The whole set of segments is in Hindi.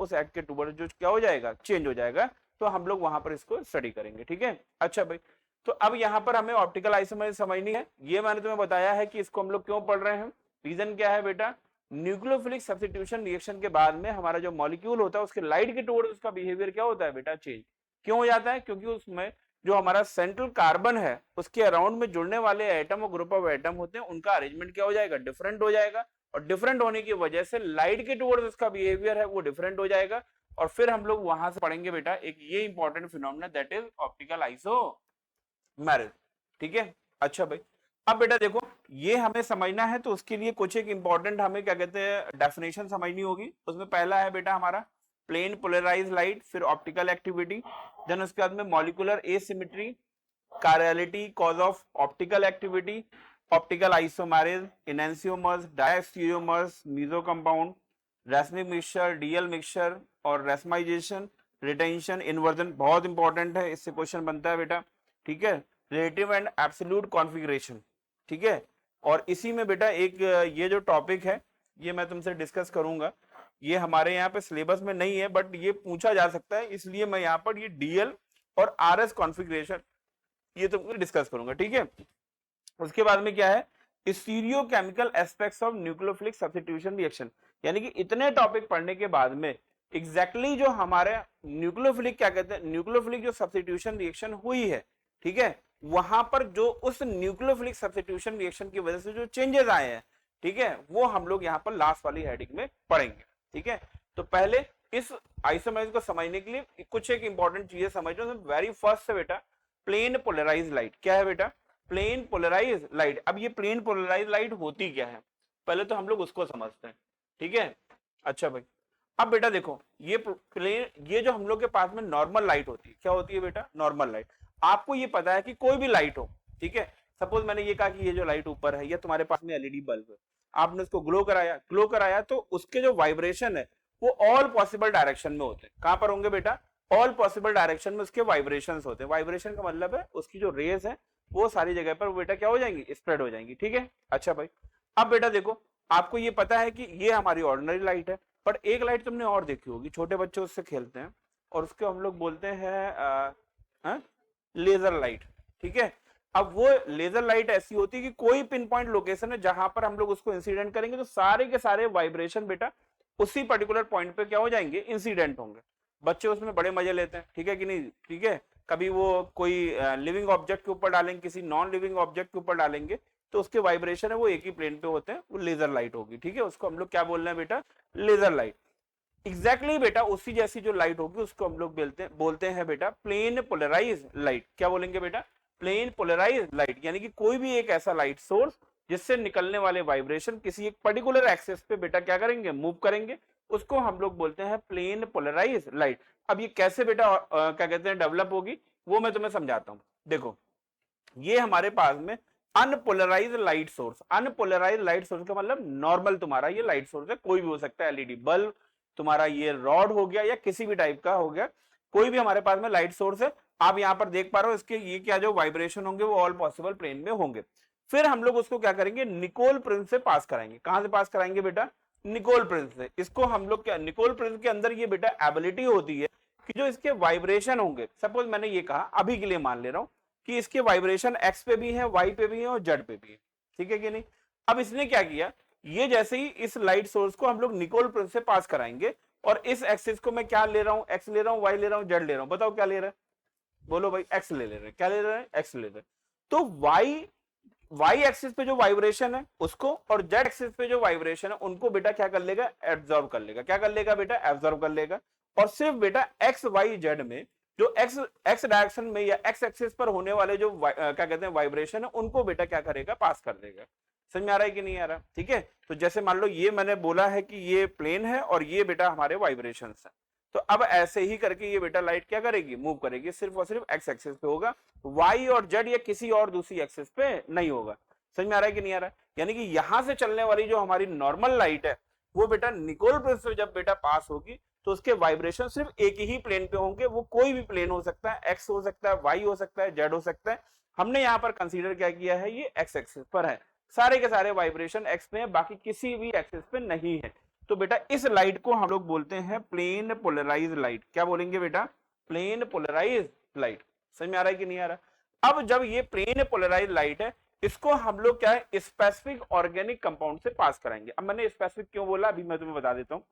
उस एक्ट के टूवर्ड जो क्या हो जाएगा, चेंज हो जाएगा। तो हम लोग वहां पर इसको स्टडी करेंगे, ठीक है। अच्छा भाई, तो अब यहाँ पर हमें ऑप्टिकल आइसोमरेज समझनी है। ये मैंने तुम्हें बताया है कि इसको हम लोग क्यों पढ़ रहे हैं। रीजन क्या है बेटा, न्यूक्लियोफिलिक सब्स्टिट्यूशन रिएक्शन के बाद में हमारा जो मॉलिक्यूल होता है उसके लाइट के टुवर्ड्स उसका बिहेवियर क्या होता है बेटा, चेंज। क्यों हो जाता है, क्योंकि उसमें जो हमारा सेंट्रल कार्बन है उसके अराउंड में जुड़ने वाले एटम और ग्रुप ऑफ एटम होते हैं, उनका अरेंजमेंट क्या हो जाएगा, डिफरेंट हो जाएगा। और डिफरेंट होने की वजह से लाइट के टुवर्ड्स उसका बिहेवियर है वो डिफरेंट हो जाएगा। और फिर हम लोग वहां से पढ़ेंगे बेटा एक ये important phenomena, that is optical isomerism, ठीक है। अच्छा भाई, अब बेटा देखो ये हमें समझना है तो उसके लिए कुछ एक इंपॉर्टेंट हमें क्या कहते हैं डेफिनेशन समझनी होगी। उसमें पहला है बेटा हमारा प्लेन पोलराइज लाइट, फिर ऑप्टिकल एक्टिविटी, देन उसके बाद में molecular asymmetry, chirality, cause of optical activity, optical isomerism, enantiomers, diastereomers, meso compound, racemic mixture, DL mixture और रेसमाइजेशन, रिटेंशन, इन्वर्जन। बहुत इंपॉर्टेंट है, इससे क्वेश्चन बनता है बेटा, ठीक है। रिलेटिव एंड एब्सोल्यूट कॉन्फ़िगरेशन, ठीक है। और इसी में बेटा एक ये जो टॉपिक है ये मैं तुमसे डिस्कस करूंगा। ये हमारे यहाँ पे सिलेबस में नहीं है बट ये पूछा जा सकता है, इसलिए मैं यहाँ पर ये डीएल और आरएस कॉन्फ़िगरेशन ये तुमको डिस्कस करूंगा, ठीक है। उसके बाद में क्या है, stereo chemical aspects of nucleophilic substitution reaction, यानी कि इतने टॉपिक पढ़ने के बाद में एग्जैक्टली जो हमारे न्यूक्लियोफिलिक क्या कहते हैं, न्यूक्लियोफिलिक जो सब्स्टिट्यूशन रिएक्शन हुई है, ठीक है, वहां पर जो उस न्यूक्लियोफिलिक सब्स्टिट्यूशन रिएक्शन की वजह से जो चेंजेस आए हैं, ठीक है, वो हम लोग यहाँ पर लास्ट वाली हेडिंग में पढ़ेंगे, ठीक है। तो पहले इस आइसोमेरिज्म को समझने के लिए कुछ एक इंपॉर्टेंट चीजें समझ लो। वेरी फर्स्ट से बेटा प्लेन पोलराइज लाइट क्या है बेटा, प्लेन पोलराइज लाइट। अब ये प्लेन पोलराइज लाइट होती क्या है, पहले तो हम लोग उसको समझते हैं, ठीक है। अच्छा भाई, अब बेटा देखो ये प्लेन, ये जो हम लोग के पास में नॉर्मल लाइट होती है, क्या होती है बेटा, नॉर्मल लाइट। आपको ये पता है कि कोई भी लाइट हो, ठीक है, सपोज मैंने ये कहा कि ये जो लाइट ऊपर है, ये तुम्हारे पास में एलईडी बल्ब है, आपने उसको ग्लो कराया तो उसके जो वाइब्रेशन है वो ऑल पॉसिबल डायरेक्शन में होते हैं। कहां पर होंगे बेटा, ऑल पॉसिबल डायरेक्शन में उसके वाइब्रेशंस होते हैं। वाइब्रेशन का मतलब है उसकी जो रेज है वो सारी जगह पर बेटा क्या हो जाएंगी, स्प्रेड हो जाएंगी, ठीक है। अच्छा भाई, अब बेटा देखो आपको ये पता है कि ये हमारी ऑर्डिनरी लाइट है, पर एक लाइट तुमने और देखी होगी, छोटे बच्चे उससे खेलते हैं और उसको हम लोग बोलते हैं लेजर लाइट, ठीक है। अब वो लेजर लाइट ऐसी होती है कि कोई पिन पॉइंट लोकेशन है जहां पर हम लोग उसको इंसिडेंट करेंगे तो सारे के सारे वाइब्रेशन बेटा उसी पर्टिकुलर पॉइंट पे क्या हो जाएंगे, इंसिडेंट होंगे। बच्चे उसमें बड़े मजे लेते हैं, ठीक है कि नहीं, ठीक है। कभी वो कोई लिविंग ऑब्जेक्ट के ऊपर डालेंगे, किसी नॉन लिविंग ऑब्जेक्ट के ऊपर डालेंगे तो उसके वाइब्रेशन है वो एक ही प्लेन पे होते हैं, वो लेजर लाइट होगी, ठीक है। उसको हम लोग क्या बोल रहे हैं बेटा, लेजर लाइट। एग्जैक्टली बेटा उसी जैसी जो लाइट होगी उसको हम लोग बोलते हैं बेटा प्लेन पोलराइज लाइट। क्या बोलेंगे बेटा, प्लेन पोलराइज लाइट, यानी कि कोई भी एक ऐसा लाइट सोर्स जिससे निकलने वाले वाइब्रेशन किसी एक पर्टिकुलर एक्सेस पे बेटा क्या करेंगे, मूव करेंगे, उसको हम लोग बोलते हैं प्लेन पोलराइज लाइट। अब ये कैसे बेटा क्या कहते हैं डेवलप होगी वो मैं तुम्हें समझाता हूं। देखो ये हमारे पास में unpolarised light source, unpolarised light source का मतलब नॉर्मल तुम्हारा ये लाइट सोर्स है, कोई भी हो सकता है, एलईडी बल्ब, तुम्हारा ये रॉड हो गया या किसी भी टाइप का हो गया, कोई भी हमारे पास में लाइट सोर्स है। आप यहां पर देख पा रहे हो इसके ये क्या जो वाइब्रेशन होंगे वो ऑल पॉसिबल प्लेन में होंगे। फिर हम लोग उसको क्या करेंगे, निकोल प्रिंस से पास कराएंगे। कहां से पास कराएंगे बेटा, निकोल प्रिंस से। इसको हम लोग क्या, निकोल प्रिंस के अंदर ये बेटा एबिलिटी होती है कि जो इसके वाइब्रेशन होंगे, सपोज मैंने ये कहा अभी के लिए मान ले रहा हूं कि इसके वाइब्रेशन एक्स पे भी है, वाई पे भी है और जेड पे भी है, ठीक है कि नहीं। अब इसने क्या किया, ये जैसे ही इस लाइट सोर्स को हम लोग निकोल प्रिंस से पास कराएंगे और इस एक्सिस को मैं क्या ले रहा हूं, एक्स ले रहा हूं, वाई ले रहा हूं, जेड ले रहा हूं, बताओ क्या ले रहा है, बोलो भाई, एक्स ले रहे हैं, क्या ले रहे हैं, एक्स ले रहे हैं। तो वाई एक्सिस पे जो वाइब्रेशन है उसको और जेड एक्सिस पे जो वाइब्रेशन है उनको बेटा क्या कर लेगा, एब्जॉर्ब कर लेगा। क्या कर लेगा बेटा, एब्जॉर्ब कर लेगा। और सिर्फ बेटा एक्स वाई जेड में जो एक्स डायरेक्शन में या एक्स एक्सिस पर होने वाले जो क्या कहते हैं वाइब्रेशन है उनको बेटा क्या करेगा, पास कर देगा। समझ में आ रहा है कि नहीं आ रहा, ठीक है। तो जैसे मान लो ये मैंने बोला है कि ये प्लेन है और ये बेटा हमारे वाइब्रेशन है, तो अब ऐसे ही करके ये बेटा लाइट क्या करेगी, मूव करेगी, सिर्फ और सिर्फ एक्स एक्सिस पे होगा, वाई और जेड या किसी और दूसरी एक्सिस पे नहीं होगा। समझ में आ रहा है कि नहीं आ रहा है। यानी कि यहां से चलने वाली जो हमारी नॉर्मल लाइट है वो बेटा निकोल प्रिंस से जब बेटा पास होगी तो उसके वाइब्रेशन सिर्फ एक ही प्लेन पे होंगे, वो कोई भी प्लेन हो सकता है, एक्स हो सकता है, वाई हो सकता है, जेड हो सकता है। हमने यहाँ पर कंसीडर क्या किया है, ये एक्स एक्सिस पर है, सारे के सारे वाइब्रेशन एक्स पे है, बाकी किसी भी एक्सिस पे नहीं है। तो बेटा इस लाइट को हम लोग बोलते हैं प्लेन पोलराइज लाइट। क्या बोलेंगे बेटा? Plane polarise light. समझ में आ रहा है कि नहीं आ रहा? अब जब ये प्लेन पोलराइज लाइट है, इसको हम लोग क्या है, स्पेसिफिक ऑर्गेनिक कंपाउंड से पास कराएंगे। अब मैंने स्पेसिफिक क्यों बोला, अभी मैं तुम्हें बता देता हूं।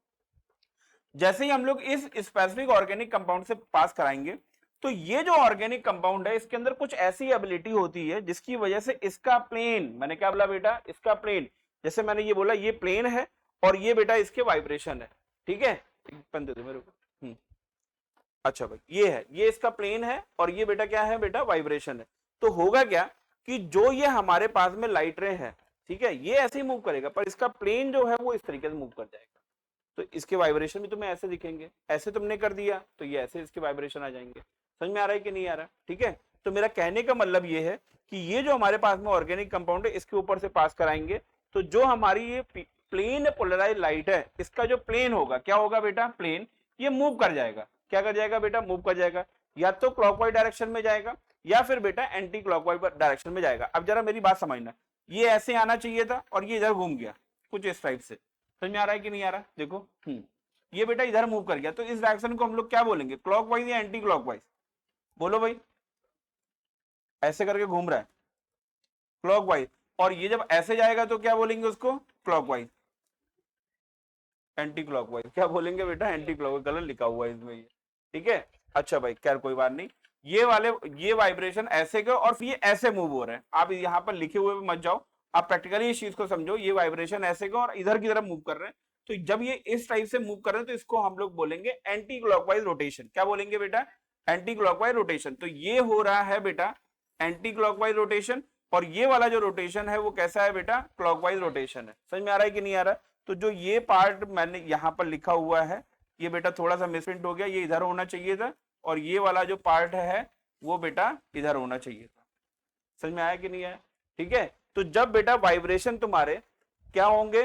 जैसे ही हम लोग इस स्पेसिफिक ऑर्गेनिक कंपाउंड से पास कराएंगे, तो ये जो ऑर्गेनिक कंपाउंड है, इसके अंदर कुछ ऐसी एबिलिटी होती है जिसकी वजह से इसका प्लेन, मैंने क्या बोला बेटा, इसका प्लेन, जैसे मैंने ये बोला ये प्लेन है और ये बेटा इसके वाइब्रेशन है, ठीक है। पेन दे दो मेरे को। अच्छा भाई, ये है, ये इसका प्लेन है और ये बेटा क्या है बेटा, वाइब्रेशन है। तो होगा क्या कि जो ये हमारे पास में लाइट रे है, ठीक है, ये ऐसे ही मूव करेगा, पर इसका प्लेन जो है वो इस तरीके से मूव कर जाएगा। तो इसके वाइब्रेशन भी तुम्हें ऐसे दिखेंगे, ऐसे तुमने कर दिया तो ये ऐसे इसके वाइब्रेशन आ जाएंगे। समझ में आ रहा है कि नहीं आ रहा? ठीक है। तो मेरा कहने का मतलब ये है कि ये जो हमारे पास में ऑर्गेनिक कंपाउंड है, इसके ऊपर से पास कराएंगे, तो जो हमारी ये प्लेन पोलराइज लाइट है, इसका जो प्लेन होगा, क्या होगा बेटा, प्लेन, ये मूव कर जाएगा। क्या कर जाएगा बेटा, मूव कर जाएगा, या तो क्लॉकवाइज डायरेक्शन में जाएगा या फिर बेटा एंटी क्लॉकवाइज डायरेक्शन में जाएगा। अब जरा मेरी बात समझना, ये ऐसे आना चाहिए था और ये इधर घूम गया, कुछ इस टाइप से। समझ में आ रहा है कि नहीं आ रहा? देखो ये बेटा इधर मूव कर गया, तो इस डायरेक्शन को हम लोग क्या बोलेंगे, क्लॉकवाइज या एंटी क्लॉकवाइज? बोलो भाई, ऐसे करके घूम रहा है, क्लॉकवाइज। और ये जब ऐसे जाएगा तो क्या बोलेंगे उसको, क्लॉकवाइज, एंटी क्लॉकवाइज। क्या बोलेंगे बेटा, एंटी क्लॉकवाइज। गलत लिखा हुआ है इसमें ये, ठीक है। अच्छा भाई, खैर कोई बात नहीं। ये वाले, ये वाइब्रेशन ऐसे के और ये ऐसे मूव हो रहे हैं। आप यहाँ पर लिखे हुए मत जाओ, आप प्रैक्टिकली इस चीज को समझो। ये वाइब्रेशन ऐसे के और इधर की तरफ मूव कर रहे हैं, तो जब ये इस टाइप से मूव कर रहे हैं तो इसको हम लोग बोलेंगे एंटी क्लॉकवाइज रोटेशन। क्या बोलेंगे बेटा, एंटी क्लॉकवाइज रोटेशन। तो ये हो रहा है बेटा एंटी क्लॉकवाइज रोटेशन, और ये वाला जो रोटेशन है वो कैसा है बेटा, क्लॉकवाइज रोटेशन है। समझ में आ रहा है कि नहीं आ रहा? तो जो ये पार्ट मैंने यहाँ पर लिखा हुआ है, ये बेटा थोड़ा सा मिसप्रिंट हो गया, ये इधर होना चाहिए था, और ये वाला जो पार्ट है वो बेटा इधर होना चाहिए था। समझ में आया कि नहीं आया? ठीक है। तो जब बेटा वाइब्रेशन तुम्हारे क्या होंगे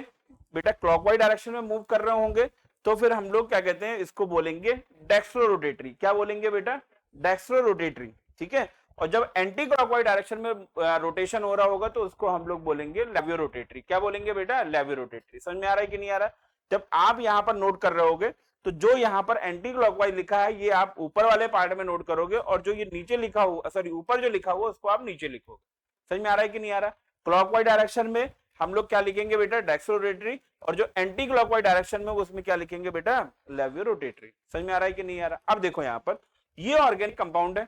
बेटा, क्लॉकवाइज डायरेक्शन में मूव कर रहे होंगे, तो फिर हम लोग क्या कहते हैं, इसको बोलेंगे डेक्स्ट्रो रोटेटरी। क्या बोलेंगे बेटा, डेक्स्ट्रो रोटेटरी, ठीक है। और जब एंटी क्लॉकवाइज डायरेक्शन में रोटेशन हो रहा होगा तो उसको हम लोग बोलेंगे लेवियो रोटेटरी। क्या बोलेंगे बेटा, लेवियो रोटेटरी। समझ में आ रहा है कि नहीं आ रहा? जब आप यहाँ पर नोट कर रहे होगे तो जो यहाँ पर एंटी क्लॉकवाइज लिखा है ये आप ऊपर वाले पार्ट में नोट करोगे, और जो ये नीचे लिखा हुआ, सॉरी ऊपर जो लिखा हुआ उसको आप नीचे लिखोगे। समझ में आ रहा है कि नहीं आ रहा? क्लॉकवाइज डायरेक्शन में हम लोग क्या लिखेंगे बेटा, डेक्स्ट्रो रोटेटरी, और जो एंटी क्लॉकवाइज डायरेक्शन में उसमें क्या लिखेंगे बेटा, लेवियो रोटेटरी। समझ में आ रहा है कि नहीं आ रहा? अब देखो यहाँ पर ये ऑर्गेनिक कंपाउंड है,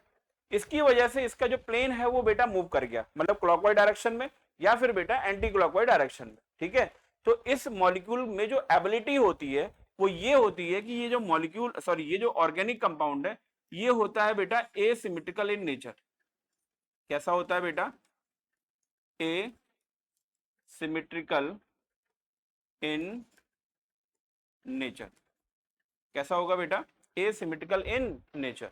इसकी वजह से इसका जो प्लेन है वो बेटा मूव कर गया, मतलब क्लॉकवाइज डायरेक्शन में या फिर बेटा एंटी क्लॉकवाइज डायरेक्शन में, ठीक है। तो इस मॉलिक्यूल में जो एबिलिटी होती है वो ये होती है कि ये जो मॉलिक्यूल, सॉरी ये जो ऑर्गेनिक कंपाउंड है, ये होता है बेटा एसिमेट्रिकल इन नेचर। कैसा होता है बेटा, एसिमेट्रिकल इन नेचर। कैसा होगा बेटा, एसिमेट्रिकल इन नेचर,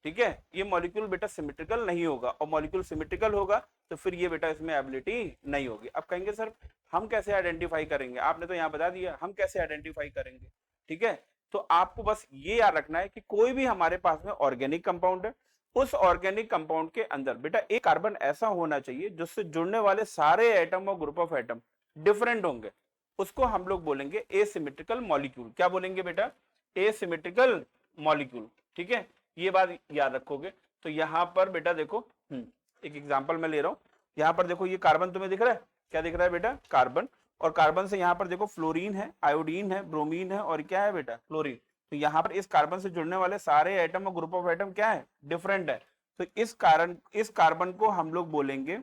ठीक है। ये मॉलिक्यूल बेटा सिमेट्रिकल नहीं होगा, और मॉलिक्यूल सिमेट्रिकल होगा तो फिर ये बेटा इसमें एबिलिटी नहीं होगी। अब कहेंगे सर हम कैसे आइडेंटिफाई करेंगे, आपने तो यहाँ बता दिया, हम कैसे आइडेंटिफाई करेंगे, ठीक है। तो आपको बस ये याद रखना है कि कोई भी हमारे पास में ऑर्गेनिक कंपाउंड है, उस ऑर्गेनिक कंपाउंड के अंदर बेटा एक कार्बन ऐसा होना चाहिए जिससे जुड़ने वाले सारे एटम और ग्रुप ऑफ एटम डिफरेंट होंगे, उसको हम लोग बोलेंगे एसिमेट्रिकल मॉलिक्यूल। क्या बोलेंगे बेटा, एसिमेट्रिकल मॉलिक्यूल, ठीक है। ये बात याद रखोगे। तो यहाँ पर बेटा देखो, एक एग्जांपल मैं ले रहा हूँ। यहाँ पर देखो ये कार्बन तुम्हें दिख रहा है, क्या दिख रहा है बेटा, कार्बन। और कार्बन से यहाँ पर देखो फ्लोरीन है, आयोडीन है, ब्रोमीन है, और क्या है बेटा, क्लोरीन। तो यहाँ पर इस कार्बन से जुड़ने वाले सारे एटम और ग्रुप ऑफ एटम क्या है, डिफरेंट है। तो इस कार्बन को हम लोग बोलेंगे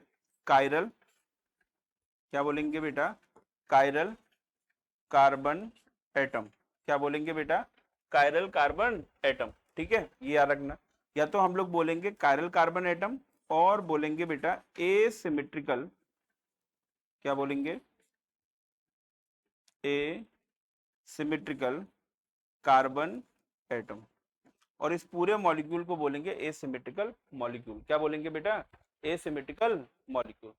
कायरल। क्या बोलेंगे बेटा, कायरल कार्बन एटम। क्या बोलेंगे बेटा, कायरल कार्बन एटम, ठीक है। ये याद रखना, या तो हम लोग बोलेंगे कायरल कार्बन एटम और बोलेंगे बेटा एसिमेट्रिकल, क्या बोलेंगे, एसिमेट्रिकल कार्बन एटम, और इस पूरे मॉलिक्यूल को बोलेंगे एसिमेट्रिकल मॉलिक्यूल। क्या बोलेंगे बेटा, एसिमेट्रिकल मॉलिक्यूल,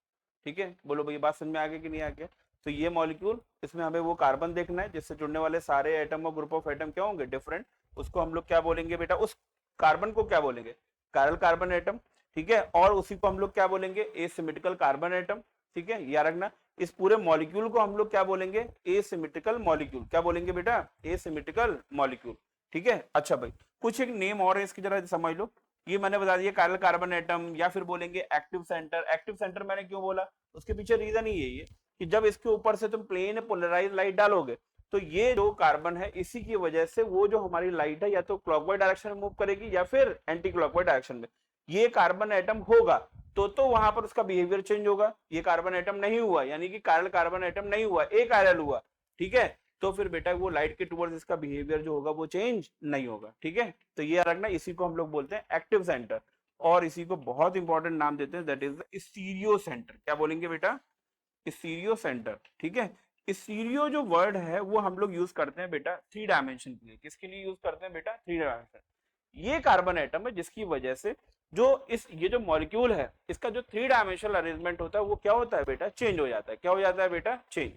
ठीक है। बोलो भाई बात समझ में आ गया कि नहीं आ गया? तो ये मॉलिक्यूल, इसमें हमें वो कार्बन देखना है जिससे जुड़ने वाले सारे एटम और ग्रुप ऑफ एटम क्या होंगे, डिफरेंट। उसको हम लोग क्या बोलेंगे बेटा, उस कार्बन को क्या बोलेंगे, कायरल कार्बन एटम, ठीक है। और उसी को हम लोग क्या बोलेंगे, एसिमेट्रिकल कार्बन एटम, ठीक है। याद रखना इस पूरे मॉलिक्यूल को हम लोग क्या बोलेंगे, एसिमेट्रिकल मॉलिक्यूल। क्या बोलेंगे बेटा, एसिमेट्रिकल मॉलिक्यूल। ठीक है, अच्छा भाई कुछ एक नेम और है इसकी, जरा समझ लो। ये मैंने बता दिया काइरल कार्बन एटम, या फिर बोलेंगे एक्टिव सेंटर। एक्टिव सेंटर मैंने क्यों बोला, उसके पीछे रीजन ही यही है कि जब इसके ऊपर से तुम प्लेन पोलराइज लाइट डालोगे तो ये जो कार्बन है इसी की वजह से वो जो हमारी लाइट है या तो क्लॉकवाइज डायरेक्शन में मूव करेगी या फिर एंटी क्लॉकवाइज डायरेक्शन में। ये कार्बन एटम होगा तो वहां पर उसका बिहेवियर चेंज होगा। ये कार्बन एटम नहीं हुआ, यानी कि काइरल कार्बन एटम नहीं हुआ, एक काइरल हुआ, ठीक है, तो फिर बेटा वो लाइट के टुवर्ड्स इसका बिहेवियर जो होगा वो चेंज नहीं होगा। ठीक है, तो ये रखना, इसी को हम लोग बोलते हैं एक्टिव सेंटर, और इसी को बहुत इंपॉर्टेंट नाम देते हैं, that is the stereo centre. क्या बोलेंगे बेटा, स्टीरियो सेंटर। ठीक है, स्टीरियो जो वर्ड है वो हम लोग यूज करते हैं बेटा 3 डायमेंशन के लिए। किसके लिए यूज करते हैं बेटा, 3 डायमेंशन। ये कार्बन एटम है जिसकी वजह से जो ये जो मॉलिक्यूल है इसका जो 3 डायमेंशनल अरेंजमेंट होता है वो क्या होता है बेटा, चेंज हो जाता है। क्या हो जाता है बेटा, चेंज।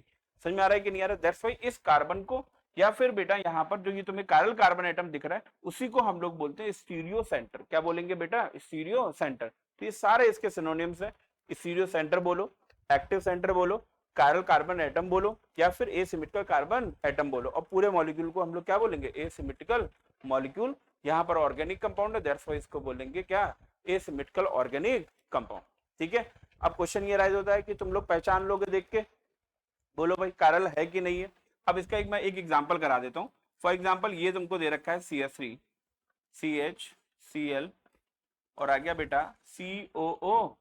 समझ में आ रहा है कि नहीं आ रहा है? दैट्स व्हाई इस कार्बन को, या फिर बेटा यहाँ पर जो ये तुम्हें काइरल कार्बन एटम दिख रहा है उसी को हम लोग बोलते हैं स्टीरियो सेंटर। क्या बोलेंगे बेटा, स्टीरियो सेंटर। तो ये सारे इसके सिनोनिम्स हैं। स्टीरियो सेंटर बोलो, एक्टिव सेंटर बोलो, काइरल कार्बन एटम बोलो, या फिर एसिमेट्रिकल कार्बन एटम बोलो, और पूरे मॉलिक्यूल को हम लोग क्या बोलेंगे, एसिमेट्रिकल मॉलिक्यूल। यहाँ पर ऑर्गेनिक कंपाउंड है, दैट्स व्हाई इसको बोलेंगे क्या, एसिमेट्रिकल ऑर्गेनिक कंपाउंड। ठीक है, अब क्वेश्चन ये राइज होता है कि तुम लोग पहचान लोगे देख के, बोलो भाई काइरल है कि नहीं है। अब इसका मैं एक एग्जांपल करा देता हूँ। फॉर एग्जांपल ये तुमको दे रखा है CH3 CHCl और आ गया बेटा COOH।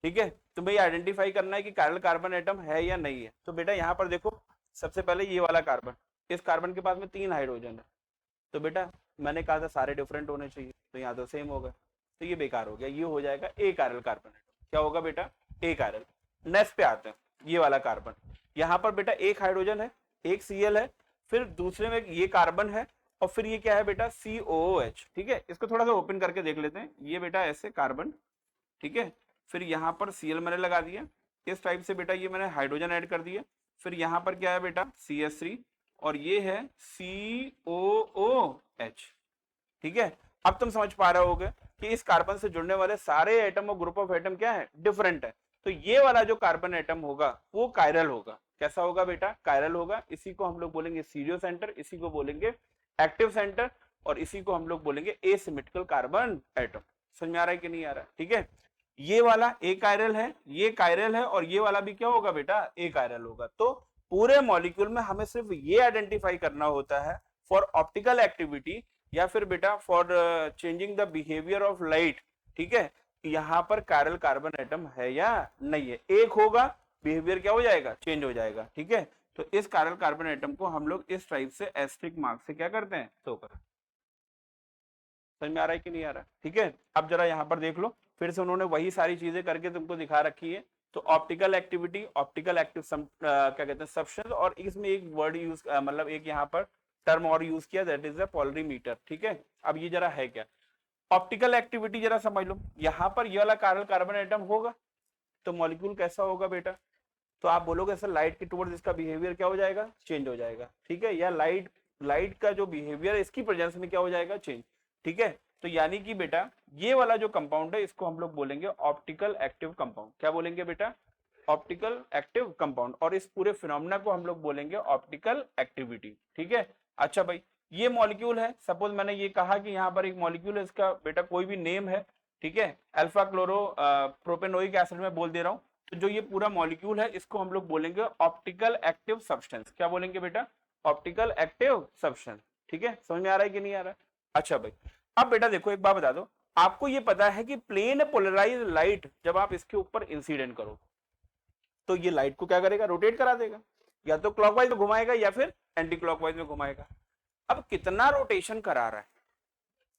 ठीक है, तो भाई आइडेंटिफाई करना है कि काइरल कार्बन एटम है या नहीं है। तो बेटा यहाँ पर देखो, सबसे पहले ये वाला कार्बन, इस कार्बन के पास में 3 हाइड्रोजन है, तो बेटा मैंने कहा था सारे डिफरेंट होने चाहिए, तो यहाँ तो सेम होगा, तो ये बेकार हो गया, ये हो जाएगा ए काइरल कार्बन एटम। क्या होगा बेटा, ए काइरल। नेक्स्ट पे आते हैं, ये वाला कार्बन, यहाँ पर बेटा एक हाइड्रोजन है, एक Cl है, फिर दूसरे में ये कार्बन है, और फिर ये क्या है बेटा, COOH। ठीक है, इसको थोड़ा सा ओपन करके देख लेते हैं। ये बेटा ऐसे कार्बन, ठीक है, फिर यहाँ पर Cl मैंने लगा दिया, इस टाइप से बेटा ये मैंने हाइड्रोजन ऐड कर दिया, फिर यहाँ पर क्या है बेटा CH3, और ये है COOH। ठीक है, अब तुम समझ पा रहे होगे कि इस कार्बन से जुड़ने वाले सारे एटम और ग्रुप ऑफ एटम क्या है, डिफरेंट है। तो ये वाला जो कार्बन एटम होगा वो काइरल होगा। कैसा होगा बेटा, काइरल होगा। इसी को हम लोग बोलेंगे स्टीरियो सेंटर, इसी को बोलेंगे एक्टिव सेंटर, और इसी को हम लोग बोलेंगे एसिमेट्रिकल कार्बन एटम। समझ में आ रहा है कि नहीं आ रहा है? ठीक है, ये वाला ए काइरल है, ये काइरल है, और ये वाला भी क्या होगा बेटा, ए काइरल होगा। तो पूरे मॉलिक्यूल में हमें सिर्फ ये आइडेंटिफाई करना होता है फॉर ऑप्टिकल एक्टिविटी, या फिर बेटा for changing the behaviour of light. ठीक है, यहाँ पर काइरल कार्बन एटम है या नहीं है, एक होगा बिहेवियर क्या हो जाएगा, चेंज हो जाएगा। ठीक है, तो इस काइरल कार्बन एटम को हम लोग इस टाइप से एस्टेरिक मार्क से क्या करते हैं, शो करते हैं। समझ में आ रहा है कि नहीं आ रहा है? ठीक है, अब जरा यहाँ पर देख लो, फिर से उन्होंने वही सारी चीजें करके तुमको दिखा रखी है। तो ऑप्टिकल एक्टिविटी, ऑप्टिकल एक्टिव क्या कहते हैं, सब्सटेंस, और इसमें एक वर्ड यूज मतलब एक यहाँ पर टर्म और यूज किया, दैट इज द पोलरीमीटर। ठीक है, अब ये जरा है क्या ऑप्टिकल एक्टिविटी, जरा समझ लो। यहाँ पर ये वाला काइरल कार्बन एटम होगा तो मॉलिक्यूल कैसा होगा बेटा, तो आप बोलोगे सर लाइट के टुवर्ड्स इसका बिहेवियर क्या हो जाएगा, चेंज हो जाएगा। ठीक है, या लाइट का जो बिहेवियर है इसकी प्रेजेंस में क्या हो जाएगा, चेंज। ठीक है, तो यानी कि बेटा ये वाला जो कंपाउंड है इसको हम लोग बोलेंगे ऑप्टिकल एक्टिव कंपाउंड। क्या बोलेंगे बेटा, ऑप्टिकल एक्टिव कंपाउंड, और इस पूरे फिनोमेना को हम लोग बोलेंगे ऑप्टिकल एक्टिविटी। ठीक है, अच्छा भाई ये मॉलिक्यूल है, सपोज मैंने ये कहा कि यहाँ पर एक मॉलिक्यूल है, इसका बेटा कोई भी नेम है। ठीक है, अल्फा क्लोरो प्रोपेनोइक एसिड में बोल दे रहा हूँ। तो जो ये पूरा मॉलिक्यूल है इसको हम लोग बोलेंगे ऑप्टिकल एक्टिव सब्सटेंस। क्या बोलेंगे बेटा, ऑप्टिकल एक्टिव सब्सटेंस। ठीक है, समझ में आ रहा है कि नहीं आ रहा है? अच्छा भाई, अब बेटा देखो एक बात बता दो, आपको ये पता है कि प्लेन पोलराइज लाइट जब आप इसके ऊपर इंसिडेंट करो तो ये लाइट को क्या करेगा, रोटेट करा देगा, या तो क्लॉकवाइज में घुमाएगा या फिर एंटी क्लॉकवाइज में घुमाएगा। अब कितना रोटेशन करा रहा है,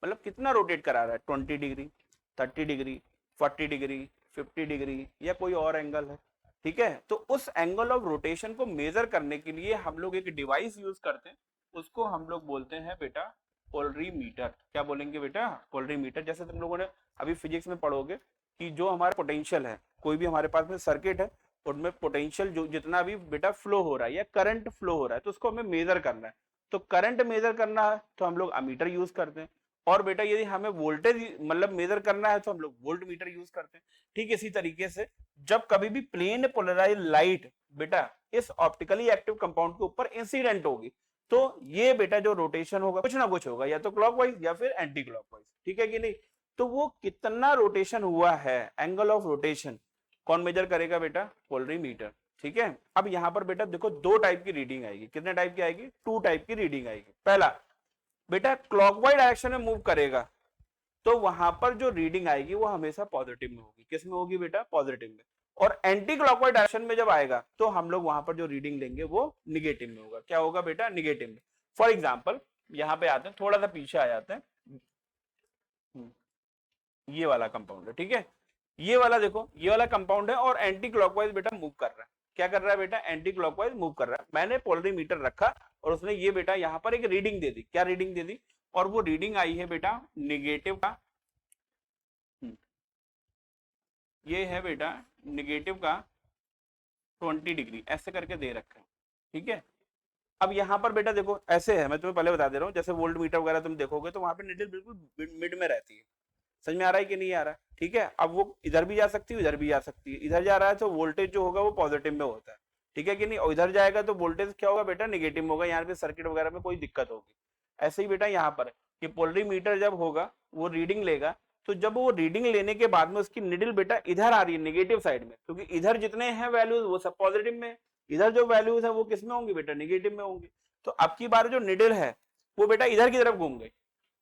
मतलब कितना रोटेट करा रहा है, 20 डिग्री, 30 डिग्री, 40 डिग्री, 50 डिग्री, या कोई और एंगल है। ठीक है, तो उस एंगल ऑफ रोटेशन को मेजर करने के लिए हम लोग एक डिवाइस यूज करते हैं, उसको हम लोग बोलते हैं बेटा पोलरीमीटर। क्या बोलेंगे बेटा, पोलरीमीटर। जैसे तुम लोगों ने अभी फिजिक्स में पढ़ोगे कि जो हमारा पोटेंशियल है, कोई भी हमारे पास में सर्किट है, उनमें पोटेंशियल जो जितना भी बेटा फ्लो हो रहा है या करंट फ्लो हो रहा है, तो उसको हमें मेजर करना है। तो करंट मेजर करना है तो हम लोग अमीटर यूज करते हैं, और बेटा यदि हमें वोल्टेज मतलब मेजर करना है तो हम लोग वोल्ट मीटर यूज करते हैं। ठीक इसी तरीके से जब कभी भी प्लेन पोलराइज लाइट बेटा इस ऑप्टिकली एक्टिव कंपाउंड के ऊपर इंसिडेंट होगी तो ये बेटा जो रोटेशन होगा कुछ ना कुछ होगा, या तो क्लॉकवाइज या फिर एंटी क्लॉकवाइज, ठीक है कि नहीं। तो वो कितना रोटेशन हुआ है, एंगल ऑफ रोटेशन कौन मेजर करेगा बेटा, पोलरीमीटर। ठीक है, अब यहां पर बेटा देखो दो टाइप की रीडिंग आएगी, कितने टाइप की आएगी, टू टाइप की रीडिंग आएगी। पहला बेटा क्लॉकवाइज डायरेक्शन में मूव करेगा तो वहां पर जो रीडिंग आएगी वो हमेशा पॉजिटिव में होगी, किस में होगी बेटा, पॉजिटिव में। और एंटी क्लॉकवाइज डायरेक्शन में जब आएगा तो हम लोग वहां पर जो रीडिंग लेंगे वो निगेटिव में होगा, क्या होगा बेटा, निगेटिव में। फॉर एग्जाम्पल यहाँ पे आते हैं, थोड़ा सा पीछे आ जाते हैं, ये वाला कंपाउंड है, ठीक है, ये वाला देखो, ये वाला कंपाउंड है और एंटी क्लॉकवाइज बेटा मूव कर रहा है, क्या कर रहा है बेटा, एंटी क्लॉकवाइज मूव कर रहा है। मैंने पोलरीमीटर रखा और उसने ये बेटा यहाँ पर एक रीडिंग दे दी, क्या रीडिंग दे दी, और वो रीडिंग आई है बेटा निगेटिव का, ये है बेटा निगेटिव का 20 डिग्री ऐसे करके दे रखा है, ठीक है। अब यहाँ पर बेटा देखो ऐसे है, मैं तुम्हें पहले बता दे रहा हूँ, जैसे वोल्ट मीटर वगैरह तुम देखोगे तो वहां पे निडल बिल्कुल मिड में रहती है, समझ में आ रहा है कि नहीं आ रहा है, ठीक है। अब वो इधर भी जा सकती है इधर भी जा सकती है, इधर जा रहा है तो वोल्टेज जो होगा वो पॉजिटिव में होता है, ठीक है कि नहीं, और इधर जाएगा तो वोल्टेज क्या होगा बेटा, निगेटिव में होगा, यहाँ पे सर्किट वगैरह में कोई दिक्कत होगी। ऐसे ही बेटा यहाँ पर कि पोलरीमीटर जब होगा वो रीडिंग लेगा, तो जब वो रीडिंग लेने के बाद में उसकी निडल बेटा इधर आ रही है निगेटिव साइड में, क्योंकि इधर जितने हैं वैल्यूज वो सब पॉजिटिव में, इधर जो वैल्यूज है वो किस में होंगी बेटा, निगेटिव में होंगी। तो अब की बार जो निडल है वो बेटा इधर की तरफ घूम गई